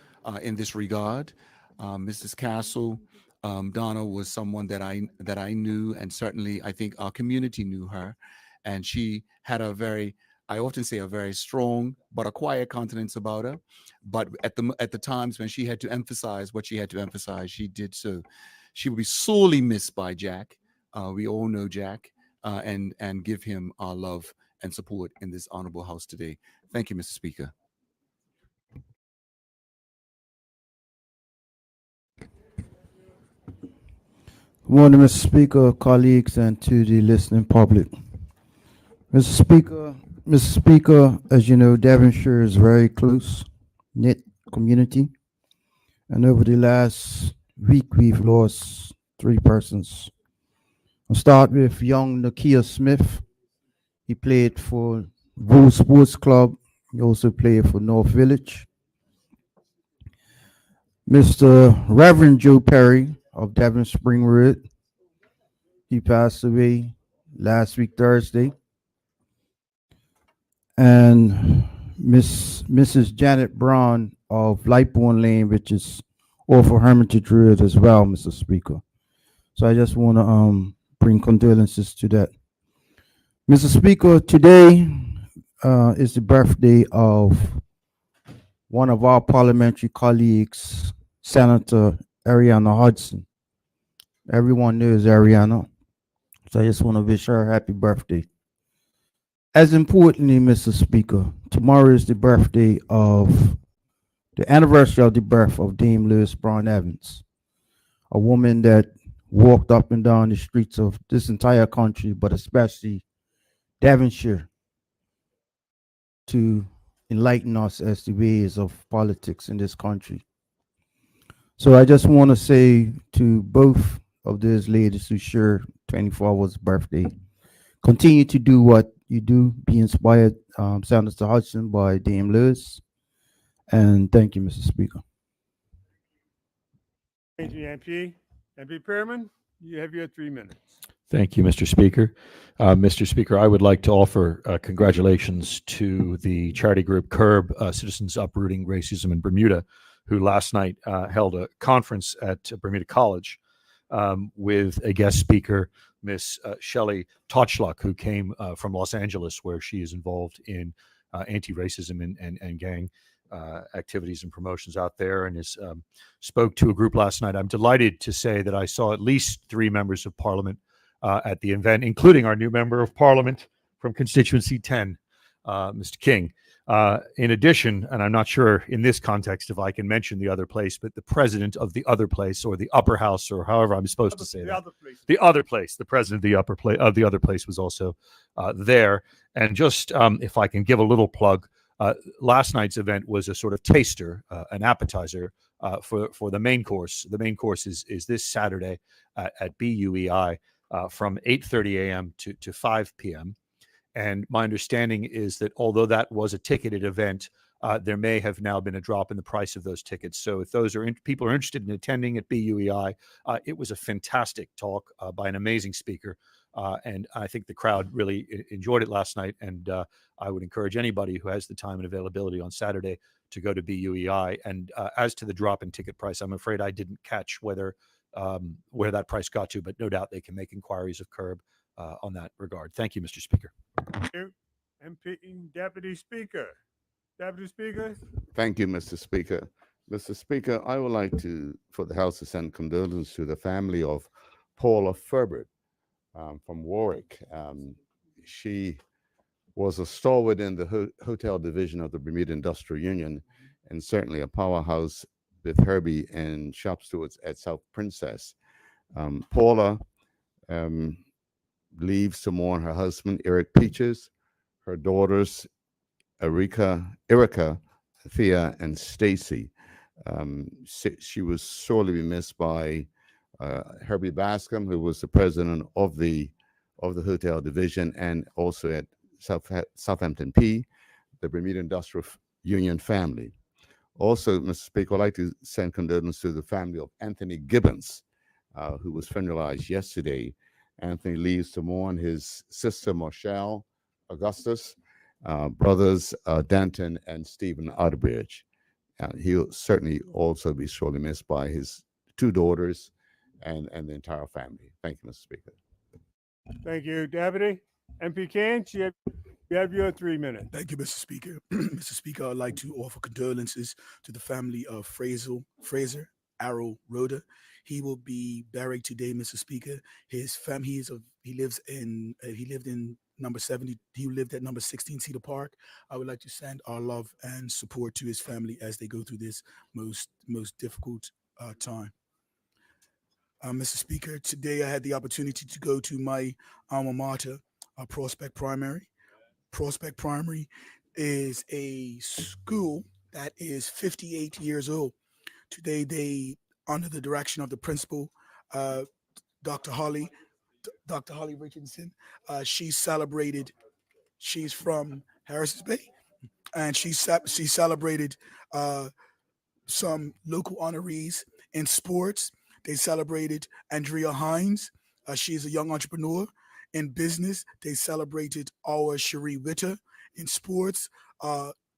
in this regard. Mrs. Castle, Donna was someone that I knew, and certainly I think our community knew her. And she had I often say a very strong but a quiet countenance about her. But at the times when she had to emphasize what she had to emphasize, she did so. She will be sorely missed by Jack. We all know Jack, and give him our love and support in this honorable House today. Thank you, Mr. Speaker. Good morning, Mr. Speaker, colleagues, and to the listening public. Mr. Speaker, as you know, Devonshire is a very close-knit community. And over the last week, we've lost 3 persons. I'll start with young Nakia Smith. He played for Bull Sports Club. He also played for North Village. Mr. Reverend Joe Perry of Devon Spring Road. He passed away last week, Thursday. And Mrs. Janet Brown of Lightbourne Lane, which is off of Hermitage Road as well, Mr. Speaker. So I just want to bring condolences to that. Mr. Speaker, today is the birthday of one of our parliamentary colleagues, Senator Ariana Hudson. Everyone knows Ariana. So I just want to wish her a happy birthday. As importantly, Mr. Speaker, tomorrow is the anniversary of the birth of Dame Lewis Brown Evans, a woman that walked up and down the streets of this entire country, but especially Devonshire, to enlighten us as the ways of politics in this country. So I just want to say to both of those ladies who share 24 hours birthday, continue to do what you do, be inspired Senator Hodgson by Dean Lewis. And thank you, Mr. Speaker. Thank you, MP. MP Pearman, you have your 3 minutes. Thank you, Mr. Speaker. Mr. Speaker, I would like to offer congratulations to the charity group CURB, Citizens Uprooting Racism in Bermuda, who last night held a conference at Bermuda College with a guest speaker, Miss Shelley Totschluck, who came from Los Angeles, where she is involved in anti-racism and gang activities and promotions out there, and is spoke to a group last night. I'm delighted to say that I saw at least 3 members of Parliament at the event, including our new member of Parliament from constituency 10, Mr. King. In addition, and I'm not sure in this context if I can mention the other place, but the president of the other place, or the upper house, or however I'm supposed to say that. The other place, the president of the other place was also there. And just if I can give a little plug, last night's event was a sort of taster, an appetizer for the main course. The main course is this Saturday at BUEI from 8:30 a.m. to 5 p.m. And my understanding is that although that was a ticketed event, there may have now been a drop in the price of those tickets. So if those people are interested in attending at BUEI, it was a fantastic talk by an amazing speaker. And I think the crowd really enjoyed it last night. And I would encourage anybody who has the time and availability on Saturday to go to BUEI. And as to the drop in ticket price, I'm afraid I didn't catch where that price got to, but no doubt they can make inquiries of CURB on that regard. Thank you, Mr. Speaker. Thank you. MP Deputy Speaker. Deputy Speaker. Thank you, Mr. Speaker. Mr. Speaker, I would like to, for the House, to send condolences to the family of Paula Ferbert from Warwick. She was a stalwart in the hotel division of the Bermuda Industrial Union, and certainly a powerhouse with Herbie and shop stewards at South Princess. Paula leaves to mourn her husband, Eric Peaches, her daughters, Erica, Thea, and Stacy. She was sorely missed by Herbie Bascom, who was the president of the hotel division, and also at Southampton P, the Bermuda Industrial Union family. Also, Mr. Speaker, I'd like to send condolences to the family of Anthony Gibbons, who was funeralized yesterday. Anthony leaves to mourn his sister, Marshall Augustus, brothers Danton and Stephen Otterbridge. He'll certainly also be sorely missed by his 2 daughters and the entire family. Thank you, Mr. Speaker. Thank you, Deputy. MP Kent, you have your 3 minutes. Thank you, Mr. Speaker. Mr. Speaker, I'd like to offer condolences to the family of Fraser Arrow Roda. He will be buried today, Mr. Speaker. His family, he lived in number 70. He lived at number 16 Cedar Park. I would like to send our love and support to his family as they go through this most difficult time. Mr. Speaker, today I had the opportunity to go to my alma mater, Prospect Primary. Prospect Primary is a school that is 58 years old. Today, they, under the direction of the principal, Dr. Holly Richardson, she celebrated. She's from Harris's Bay, and she celebrated some local honorees in sports. They celebrated Andrea Hines. She is a young entrepreneur. In business, they celebrated our Cherie Witter. In sports,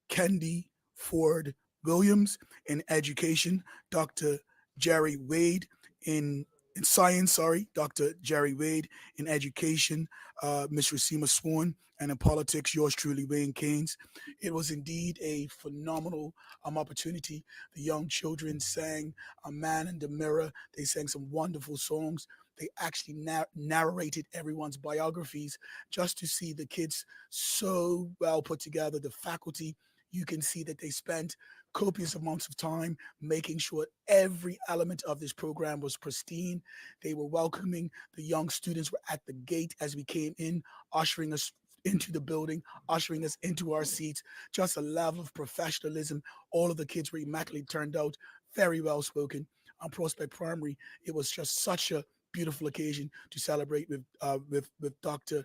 Kendi Ford Williams. In education, Dr. Jerry Wade. In science, Dr. Jerry Wade. In education, Ms. Racima Swan. And in politics, yours truly, Wayne Keynes. It was indeed a phenomenal opportunity. The young children sang A Man in the Mirror. They sang some wonderful songs. They actually narrated everyone's biographies just to see the kids so well put together. The faculty, you can see that they spent copious amounts of time making sure every element of this program was pristine. They were welcoming. The young students were at the gate as we came in, ushering us into the building, ushering us into our seats. Just a level of professionalism. All of the kids were immaculately turned out, very well spoken. On Prospect Primary, it was just such a beautiful occasion to celebrate with Dr.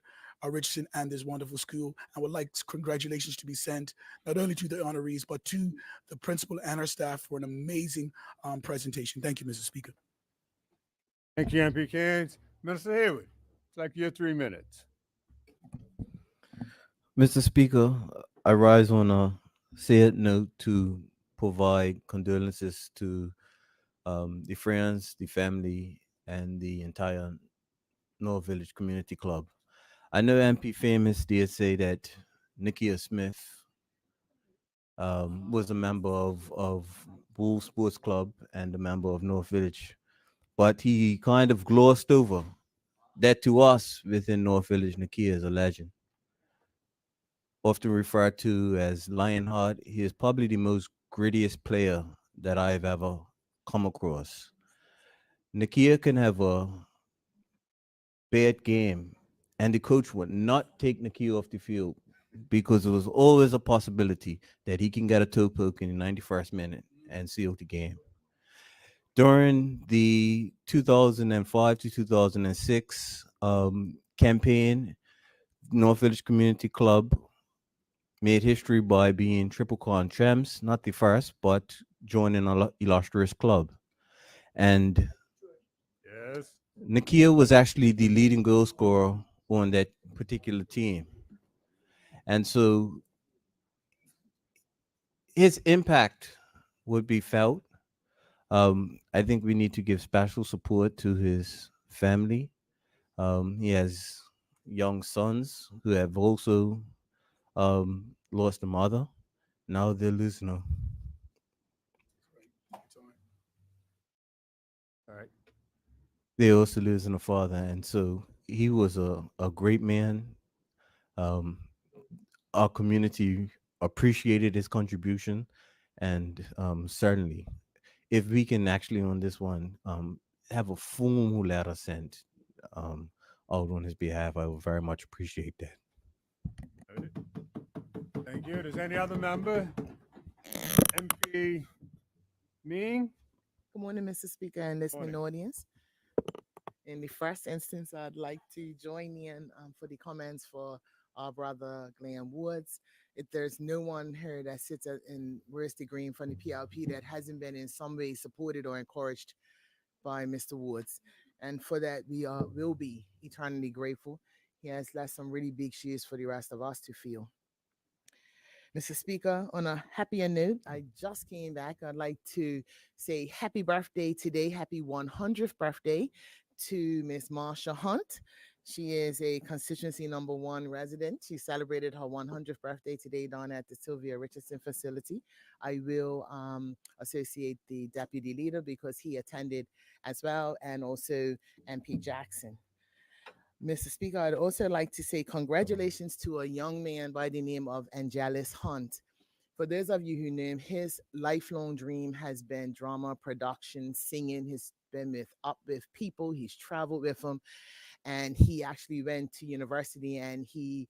Richardson and this wonderful school. I would like congratulations to be sent not only to the honorees, but to the principal and her staff for an amazing presentation. Thank you, Mr. Speaker. Thank you, MP Cairns. Minister Hayward, it's like your 3 minutes. Mr. Speaker, I rise on a sad note to provide condolences to the friends, the family, and the entire North Village Community Club. I know MP Famous did say that Nikia Smith was a member of Bull Sports Club and a member of North Village, but he kind of glossed over that to us within North Village, Nikia is a legend. Often referred to as Lionheart, he is probably the most grittiest player that I've ever come across. Nikia can have a bad game, and the coach would not take Nikia off the field because there was always a possibility that he can get a toe poke in the 91st minute and seal the game. During the 2005 to 2006 campaign, North Village Community Club made history by being Triple Crown champs, not the first, but joining an illustrious club. And Yes. Nikia was actually the leading goal scorer on that particular team. And so his impact would be felt. I think we need to give special support to his family. He has young sons who have also lost a mother. Now they're losing her. All right. They're also losing a father. And so he was a great man. Our community appreciated his contribution. And certainly, if we can actually on this one have a formal letter sent out on his behalf, I would very much appreciate that. Thank you. Does any other member? MP Ming? Good morning, Mr. Speaker and listening audience. In the first instance, I'd like to join in for the comments for our brother Glenn Woods. If there's no one here that sits in Where's the Green from the PLP that hasn't been in some way supported or encouraged by Mr. Woods. And for that, we will be eternally grateful. He has left some really big shoes for the rest of us to fill. Mr. Speaker, on a happier note, I just came back. I'd like to say happy birthday today, happy 100th birthday to Miss Marsha Hunt. She is a constituency number 1 resident. She celebrated her 100th birthday today down at the Sylvia Richardson facility. I will associate the deputy leader because he attended as well, and also MP Jackson. Mr. Speaker, I'd also like to say congratulations to a young man by the name of Angelus Hunt. For those of you who know him, his lifelong dream has been drama production, singing. He's been up with people, he's traveled with them, and he actually went to university and he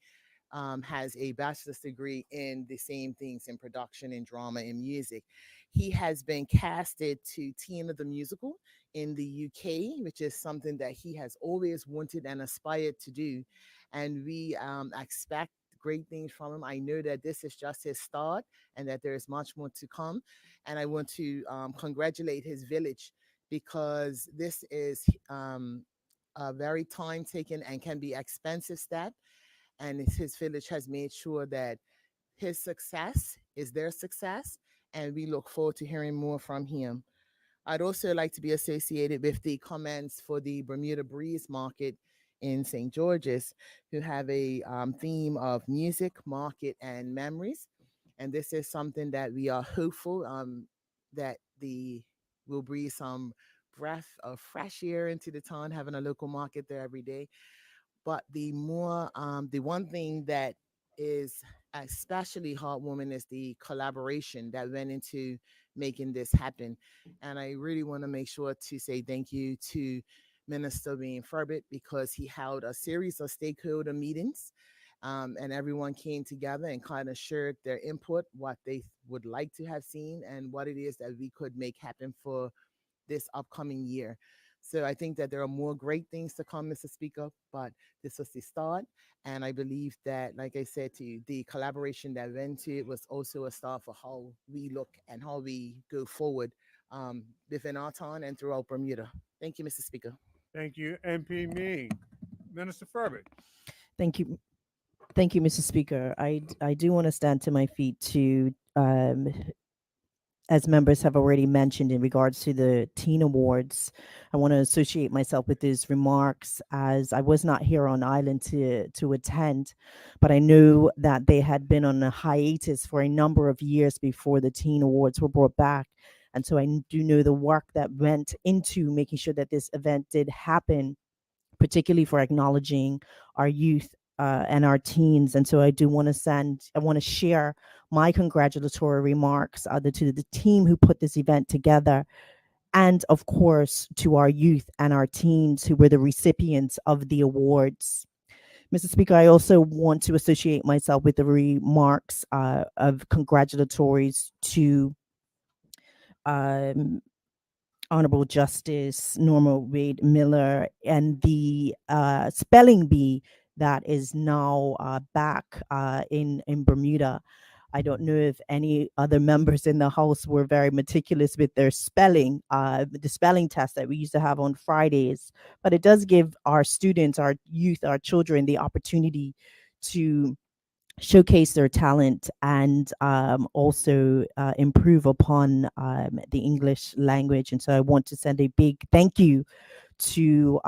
has a bachelor's degree in the same things in production and drama and music. He has been casted to Tina the Musical in the UK, which is something that he has always wanted and aspired to do. And we expect great things from him. I know that this is just his start and that there is much more to come. And I want to congratulate his village because this is a very time-taking and can be expensive step. And his village has made sure that his success is their success, and we look forward to hearing more from him. I'd also like to be associated with the comments for the Bermuda Breeze Market in St. George's, who have a theme of music, market, and memories. And this is something that we are hopeful that will breathe some breath of fresh air into the town, having a local market there every day. But the one thing that is especially heartwarming is the collaboration that went into making this happen. And I really want to make sure to say thank you to Minister Wayne Furbett because he held a series of stakeholder meetings and everyone came together and kind of shared their input, what they would like to have seen and what it is that we could make happen for this upcoming year. So I think that there are more great things to come, Mr. Speaker, but this was the start. And I believe that, like I said to you, the collaboration that went to it was also a start for how we look and how we go forward within our town and throughout Bermuda. Thank you, Mr. Speaker. Thank you, MP Me. Minister Furbert. Thank you. Thank you, Mr. Speaker. I do want to stand to my feet to, as members have already mentioned in regards to the teen awards, I want to associate myself with these remarks as I was not here on island to attend, but I knew that they had been on a hiatus for a number of years before the teen awards were brought back. And so I do know the work that went into making sure that this event did happen, particularly for acknowledging our youth and our teens. And so I do want to share my congratulatory remarks to the team who put this event together, and of course to our youth and our teens who were the recipients of the awards. Mr. Speaker, I also want to associate myself with the remarks of congratulatories to Honorable Justice Norma Wade Miller and the spelling bee that is now back in Bermuda. I don't know if any other members in the House were very meticulous with their spelling, the spelling test that we used to have on Fridays, but it does give our students, our youth, our children the opportunity to showcase their talent and also improve upon the English language. And so I want to send a big thank you to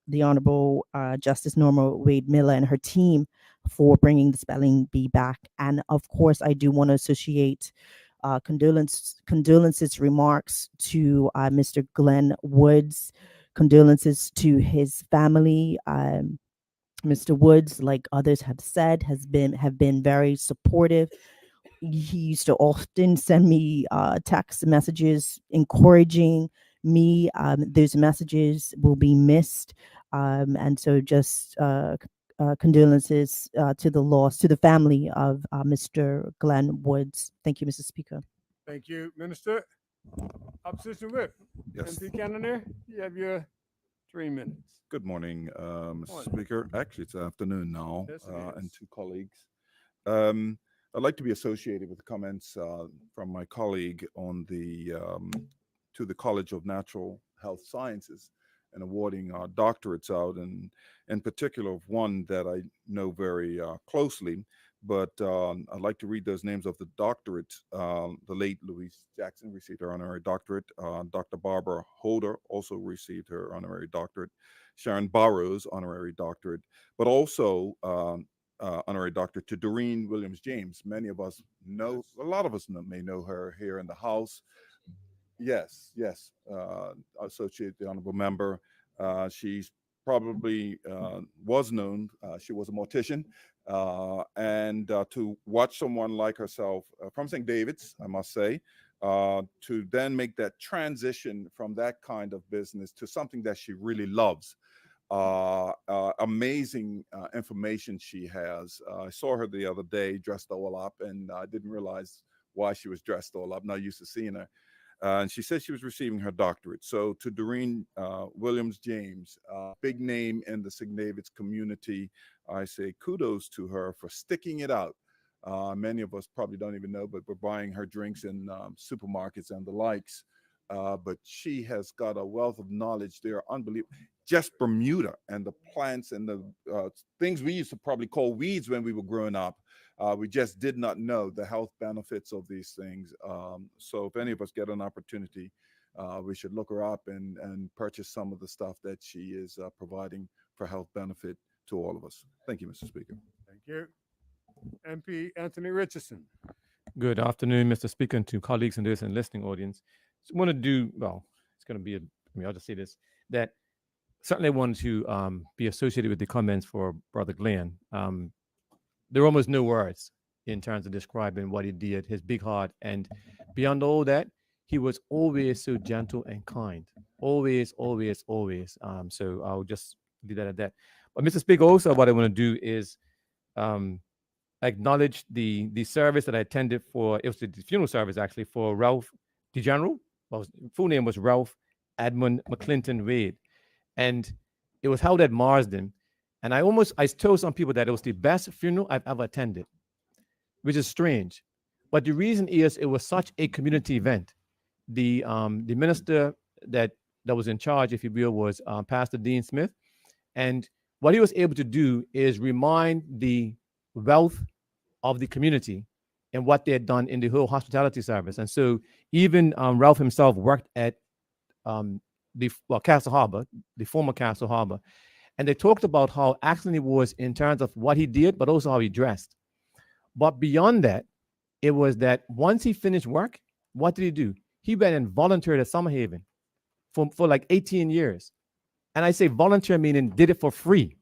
the Honorable Justice Norma Wade Miller and her team for bringing the spelling bee back. And of course, I do want to associate condolences remarks to Mr. Glenn Woods, condolences to his family. Mr. Woods, like others have said, have been very supportive. He used to often send me text messages encouraging me. Those messages will be missed, and so just condolences to the family of Mr. Glenn Woods. Thank you, Mr. Speaker. Thank you, Minister. Opposition Whip. Yes. MP Cannoneer, you have your 3 minutes. Good morning, Mr. Morning. Speaker. Actually, it's afternoon now, Yes, it and is. two colleagues. I'd like to be associated with the comments from my colleague on the to the College of Natural Health Sciences and awarding doctorates out, and in particular of one that I know very closely. But I'd like to read those names of the doctorate. The late Louise Jackson received her honorary doctorate. Dr. Barbara Holder also received her honorary doctorate. Sharon Burrows, honorary doctorate, but also honorary doctorate to Doreen Williams James. Many of us know, a lot of us may know her here in the House. Yes, associate the honorable member. She's probably was known. She was a mortician. And to watch someone like herself from St. David's, I must say, to then make that transition from that kind of business to something that she really loves. Amazing information she has. I saw her the other day dressed all up, and I didn't realize why she was dressed all up. Not used to seeing her. And she said she was receiving her doctorate. So to Doreen Williams James, big name in the St. David's community, I say kudos to her for sticking it out. Many of us probably don't even know, but we're buying her drinks in supermarkets and the likes. But she has got a wealth of knowledge there, unbelievable. Just Bermuda and the plants and the things we used to probably call weeds when we were growing up. We just did not know the health benefits of these things. So if any of us get an opportunity, we should look her up and purchase some of the stuff that she is providing for health benefit to all of us. Thank you, Mr. Speaker. Thank you. MP Anthony Richardson. Good afternoon, Mr. Speaker, and to colleagues in this and listening audience. Just want to do, well, it's going to be, I'll just say this, that certainly I wanted to be associated with the comments for Brother Glenn. There are almost no words in terms of describing what he did, his big heart. And beyond all that, he was always so gentle and kind. Always, always, always. So I'll just leave that at that. But Mr. Speaker, also what I want to do is acknowledge the service that I attended for, it was the funeral service actually, for Ralph DeGeneral. Well, his full name was Ralph Edmund McClinton Wade. And it was held at Marsden. And I told some people that it was the best funeral I've ever attended, which is strange. But the reason is it was such a community event. The minister that was in charge, if you will, was Pastor Dean Smith. And what he was able to do is remind the wealth of the community and what they had done in the whole hospitality service. And so even Ralph himself worked at Castle Harbor, the former Castle Harbor. And they talked about how excellent he was in terms of what he did, but also how he dressed. But beyond that, it was that once he finished work, what did he do? He went and volunteered at Summer Haven for like 18 years. And I say volunteer meaning did it for free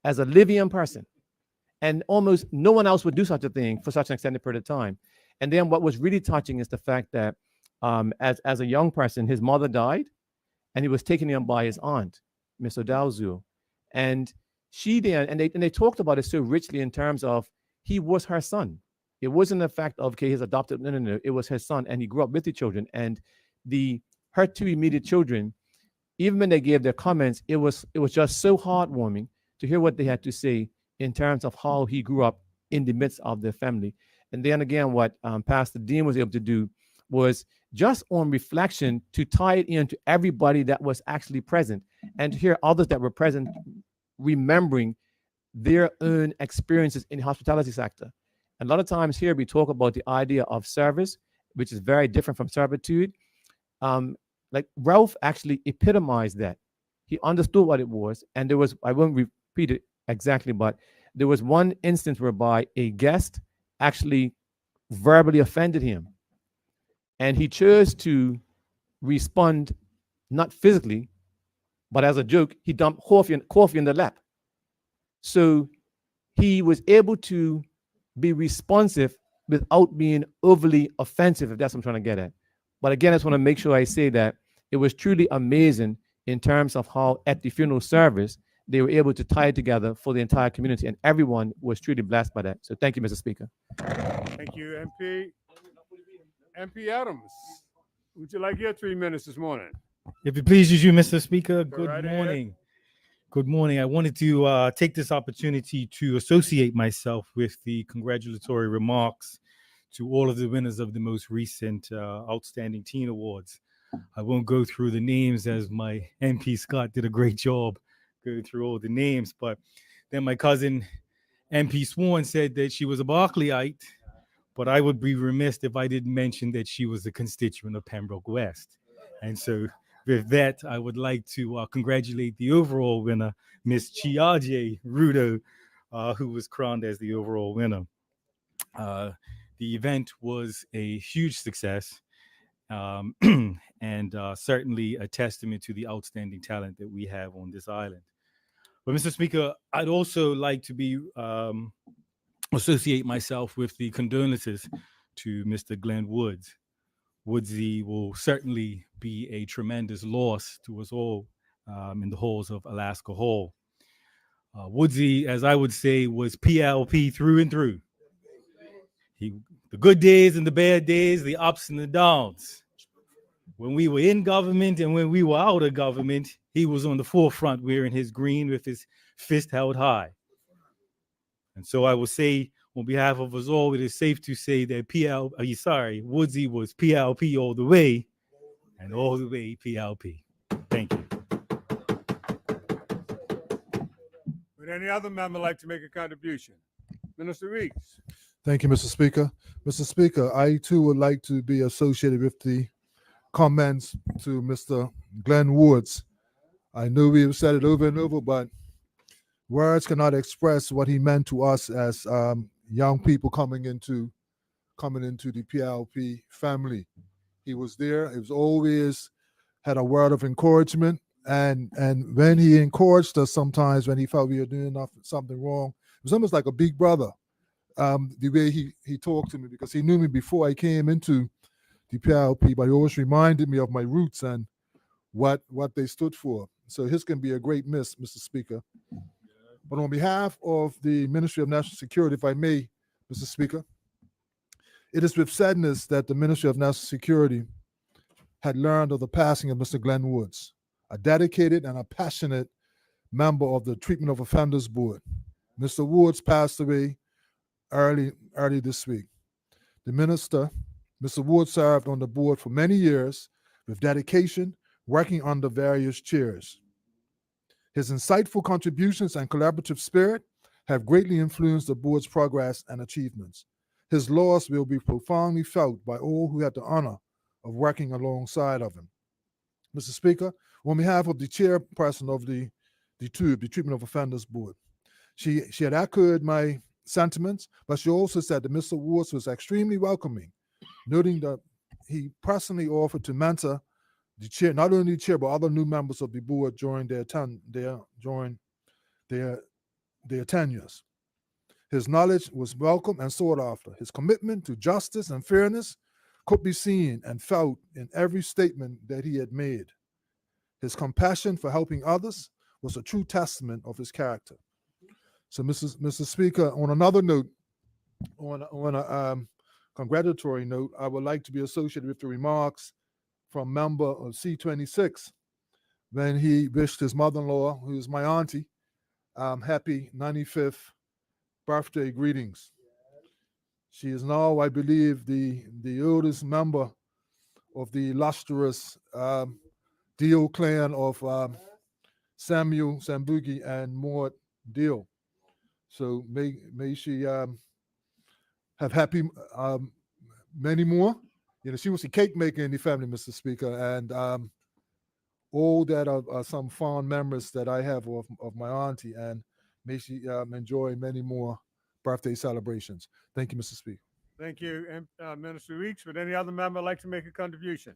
as a Livian person. And almost no one else would do such a thing for such an extended period of time. And then what was really touching is the fact that as a young person, his mother died and he was taken in by his aunt, Miss Odalzu. And they talked about it so richly in terms of he was her son. It wasn't the fact of, okay, he's adopted. No. It was his son. And he grew up with the children. And her two immediate children, even when they gave their comments, it was just so heartwarming to hear what they had to say in terms of how he grew up in the midst of their family. And then again, what Pastor Dean was able to do was just on reflection to tie it into everybody that was actually present and to hear others that were present remembering their own experiences in the hospitality sector. And a lot of times here we talk about the idea of service, which is very different from servitude. Like Ralph actually epitomized that. He understood what it was. And there was, I won't repeat it exactly, but there was one instance whereby a guest actually verbally offended him. And he chose to respond not physically, but as a joke, he dumped coffee in the lap. So he was able to be responsive without being overly offensive, if that's what I'm trying to get at. But again, I just want to make sure I say that it was truly amazing in terms of how at the funeral service, they were able to tie it together for the entire community, and everyone was truly blessed by that. So thank you, Mr. Speaker. Thank you, MP. MP Adams, would you like your 3 minutes this morning? If it pleases you, Mr. Speaker, Go good right ahead. morning. Good morning. I wanted to take this opportunity to associate myself with the congratulatory remarks to all of the winners of the most recent Outstanding Teen Awards. I won't go through the names as my MP Scott did a great job going through all the names, but then my cousin MP Swan said that she was a Barclayite, but I would be remiss if I didn't mention that she was a constituent of Pembroke West. And so with that, I would like to congratulate the overall winner, Miss Chiaje Rudo, who was crowned as the overall winner. The event was a huge success and certainly a testament to the outstanding talent that we have on this island. But Mr. Speaker, I'd also like to be associate myself with the condolences to Mr. Glenn Woods. Woodsy will certainly be a tremendous loss to us all in the halls of Alaska Hall. Woodsy, as I would say, was PLP through and through. The good days and the bad days, the ups and the downs. When we were in government and when we were out of government, he was on the forefront wearing his green with his fist held high. And so I will say, on behalf of us all, it is safe to say that Woodsy was PLP all the way, and all the way PLP. Thank you. Would any other member like to make a contribution? Minister Reeds. Thank you, Mr. Speaker. Mr. Speaker, I too would like to be associated with the comments to Mr. Glenn Woods. I know we have said it over and over, but words cannot express what he meant to us as young people coming into the PLP family. He was there. He was always had a word of encouragement, and when he encouraged us, sometimes when he felt we were doing something wrong, it was almost like a big brother. The way he talked to me, because he knew me before I came into the PLP, but he always reminded me of my roots and what they stood for. So his can be a great miss, Mr. Speaker. But on behalf of the Ministry of National Security, if I may, Mr. Speaker, it is with sadness that the Ministry of National Security had learned of the passing of Mr. Glenn Woods, a dedicated and a passionate member of the Treatment of Offenders Board. Mr. Woods passed away early this week. The minister, Mr. Woods, served on the board for many years with dedication, working under various chairs. His insightful contributions and collaborative spirit have greatly influenced the board's progress and achievements. His loss will be profoundly felt by all who had the honor of working alongside of him. Mr. Speaker, on behalf of the chairperson of the TUB, the Treatment of Offenders Board, she had echoed my sentiments, but she also said that Mr. Woods was extremely welcoming, noting that he personally offered to mentor the chair, not only the chair, but other new members of the board during their tenures. His knowledge was welcome and sought after. His commitment to justice and fairness could be seen and felt in every statement that he had made. His compassion for helping others was a true testament of his character. So, Mr. Speaker, on another note, on a congratulatory note, I would like to be associated with the remarks from member of C26 when he wished his mother-in-law, who is my auntie, happy 95th birthday greetings. She is now, I believe, the oldest member of the illustrious Dio clan of Samuel Sambugi and Maud Dio. So may she have happy many more. You know, she was a cake maker in the family, Mr. Speaker, and all that are some fond memories that I have of my auntie, and may she enjoy many more birthday celebrations. Thank you, Mr. Speaker. Thank you, Minister Weeks. Would any other member like to make a contribution?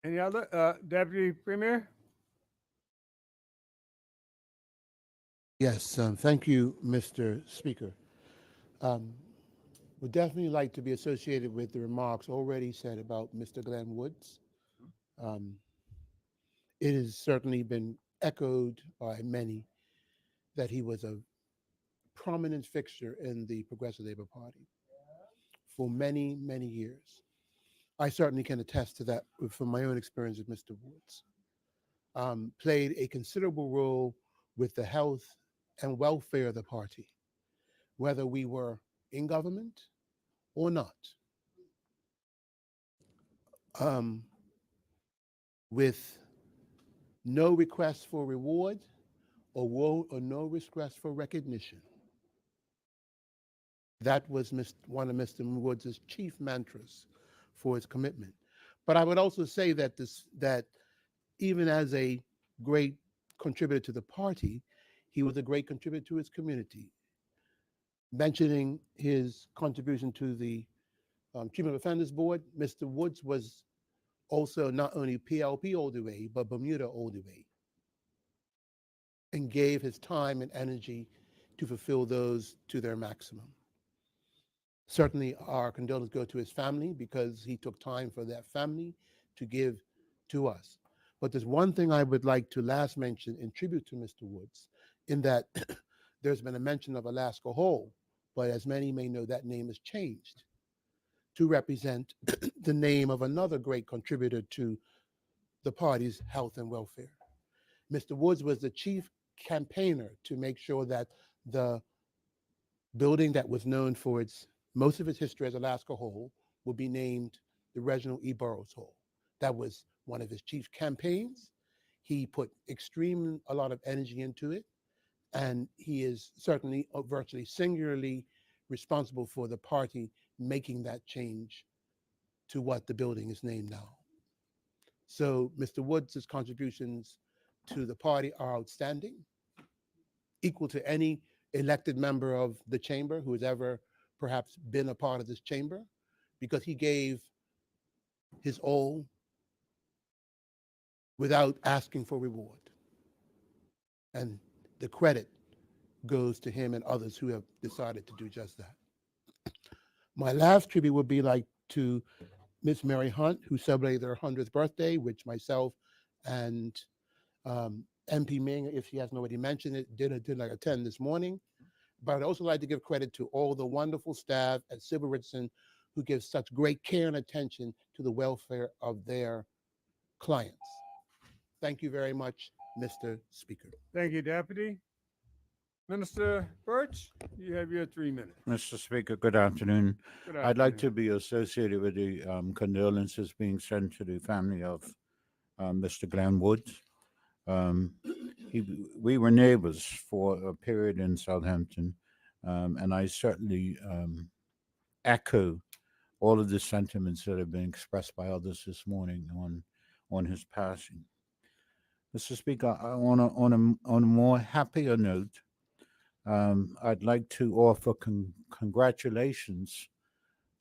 Any other? Deputy Premier? Yes, thank you, Mr. Speaker. Would definitely like to be associated with the remarks already said about Mr. Glenn Woods. It has certainly been echoed by many that he was a prominent fixture in the Progressive Labor Party for many, many years. I certainly can attest to that from my own experience with Mr. Woods. Played a considerable role with the health and welfare of the party, whether we were in government or not. With no request for reward or no request for recognition. That was one of Mr. Woods' chief mantras for his commitment. But I would also say that that even as a great contributor to the party, he was a great contributor to his community. Mentioning his contribution to the Treatment of Offenders Board, Mr. Woods was also not only PLP all the way, but Bermuda all the way, and gave his time and energy to fulfill those to their maximum. Certainly our condolences go to his family because he took time for that family to give to us. But there's one thing I would like to last mention in tribute to Mr. Woods, in that there's been a mention of Alaska Hall, but as many may know, that name has changed to represent the name of another great contributor to the party's health and welfare. Mr. Woods was the chief campaigner to make sure that the building that was known for most of its history as Alaska Hall would be named the Reginald E. Burroughs Hall. That was one of his chief campaigns. He put a lot of energy into it, and he is certainly virtually singularly responsible for the party making that change to what the building is named now. So Mr. Woods' contributions to the party are outstanding, equal to any elected member of the chamber who has ever perhaps been a part of this chamber, because he gave his all without asking for reward. And the credit goes to him and others who have decided to do just that. My last tribute would be to Miss Mary Hunt, who celebrated her 100th birthday, which myself and MP Ming, if she hasn't already mentioned it, did attend this morning. But I'd also like to give credit to all the wonderful staff at Civil Richardson who give such great care and attention to the welfare of their clients. Thank you very much, Mr. Speaker. Thank you, Deputy. Minister Birch, you have your 3 minutes. Mr. Speaker, good afternoon. Good I'd like afternoon. to be associated with the condolences being sent to the family of Mr. Glenn Woods. We were neighbors for a period in Southampton, and I certainly echo all of the sentiments that have been expressed by others this morning on his passing. Mr. Speaker, on a more happier note, I'd like to offer congratulations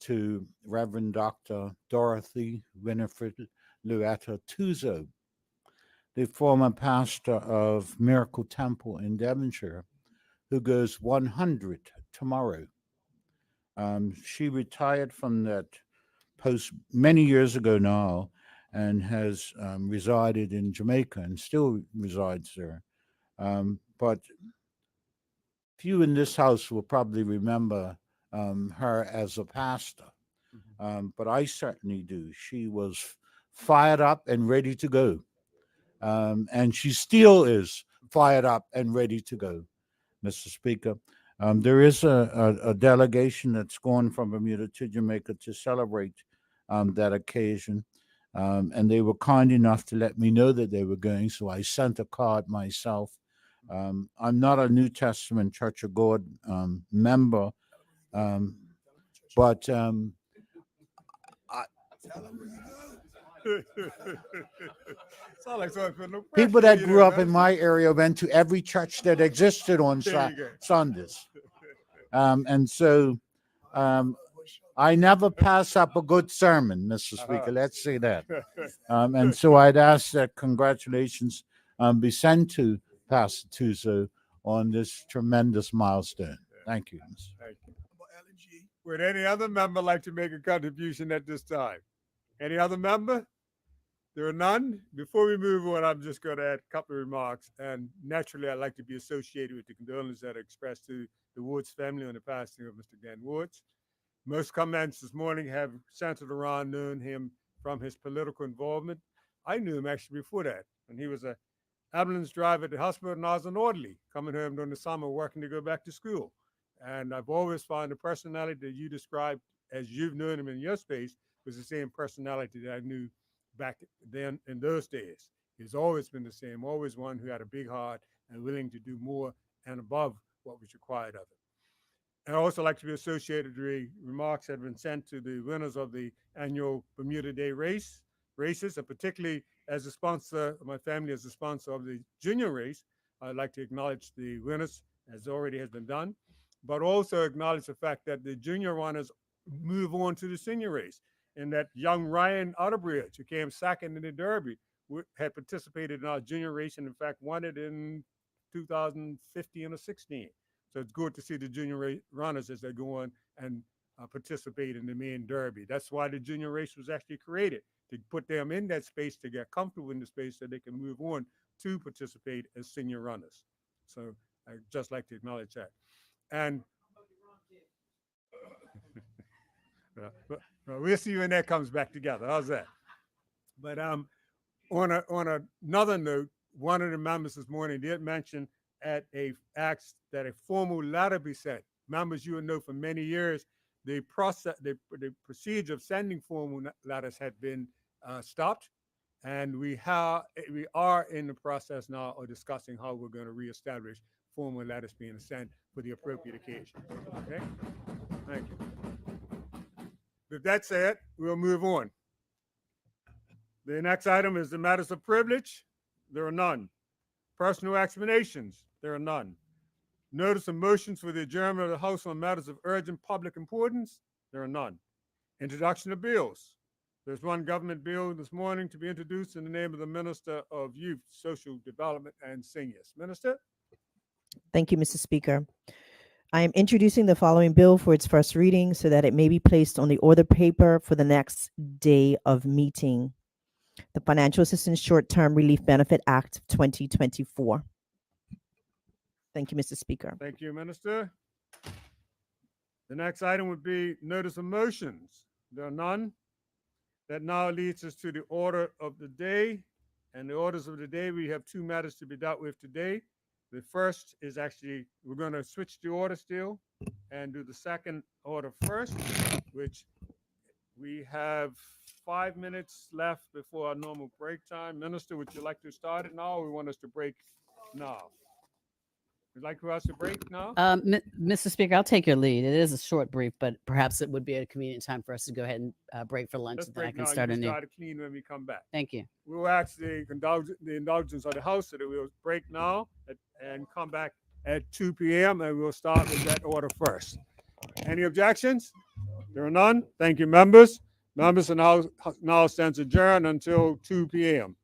to Reverend Dr. Dorothy Winifred Luetta Tuzo, the former pastor of Miracle Temple in Devonshire, who goes 100 tomorrow. She retired from that post many years ago now and has resided in Jamaica and still resides there. But few in this house will probably remember her as a pastor, but I certainly do. She was fired up and ready to go, and she still is fired up and ready to go, Mr. Speaker. There is a delegation that's gone from Bermuda to Jamaica to celebrate that occasion, and they were kind enough to let me know that they were going, so I sent a card myself. I'm not a New Testament Church of God member, but people that grew up in my area went to every church that existed on Sundays. And so I never pass up a good sermon, Mr. Speaker. Let's say that. And so I'd ask that congratulations be sent to Pastor Tuzo on this tremendous milestone. Thank you. Thank you. Would any other member like to make a contribution at this time? Any other member? There are none. Before we move on, I'm just going to add a couple of remarks. And naturally, I'd like to be associated with the condolences that are expressed to the Woods family on the passing of Mr. Glenn Woods. Most comments this morning have centered around knowing him from his political involvement. I knew him actually before that, and he was an ambulance driver at the hospital, and I was an orderly coming home during the summer working to go back to school. And I've always found the personality that you described as you've known him in your space was the same personality that I knew back then in those days. He's always been the same, always one who had a big heart and willing to do more and above what was required of him. And I also like to be associated with the remarks that have been sent to the winners of the annual Bermuda Day races, and particularly as a sponsor, my family as a sponsor of the junior race, I'd like to acknowledge the winners as already has been done, but also acknowledge the fact that the junior runners move on to the senior race. And that young Ryan Otterbridge, who came second in the Derby, had participated in our junior race and in fact won it in 2015 or 16. So it's good to see the junior runners as they go on and participate in the main Derby. That's why the junior race was actually created, to put them in that space, to get comfortable in the space so they can move on to participate as senior runners. So I'd just like to acknowledge that. And we'll see when that comes back together. How's that? But on another note, one of the members this morning did mention asked that a formal letter be sent. Members, you will know for many years the procedure of sending formal letters had been stopped, and we are in the process now of discussing how we're going to reestablish formal letters being sent for the appropriate occasion. Okay, thank you. With that said, we'll move on. The next item is the matters of privilege. There are none. Personal explanations. There are none. Notice of motions for the adjournment of the House on matters of urgent public importance. There are none. Introduction of bills. There's one government bill this morning to be introduced in the name of the Minister of Youth, Social Development, and Seniors. Minister? Thank you, Mr. Speaker. I am introducing the following bill for its first reading so that it may be placed on the order paper for the next day of meeting. The Financial Assistance Short-Term Relief Benefit Act of 2024. Thank you, Mr. Speaker. Thank you, Minister. The next item would be notice of motions. There are none. That now leads us to the order of the day. And the orders of the day, we have two matters to be dealt with today. The first is actually, we're going to switch the order still and do the second order first, which we have 5 minutes left before our normal break time. Minister, would you like to start it now or we want us to break now? Would like for us to break now? Mr. Speaker, I'll take your lead. It is a short brief, but perhaps it would be a convenient time for us to go ahead and break for lunch, Let's and then I break can now. start You anew. start it clean when we come back. Thank you. We'll ask the indulgence of the House so that we'll break now and come back at 2 p.m. and we'll start with that order first. Any objections? There are none. Thank you, members. Members, and now stands adjourned until 2 p.m.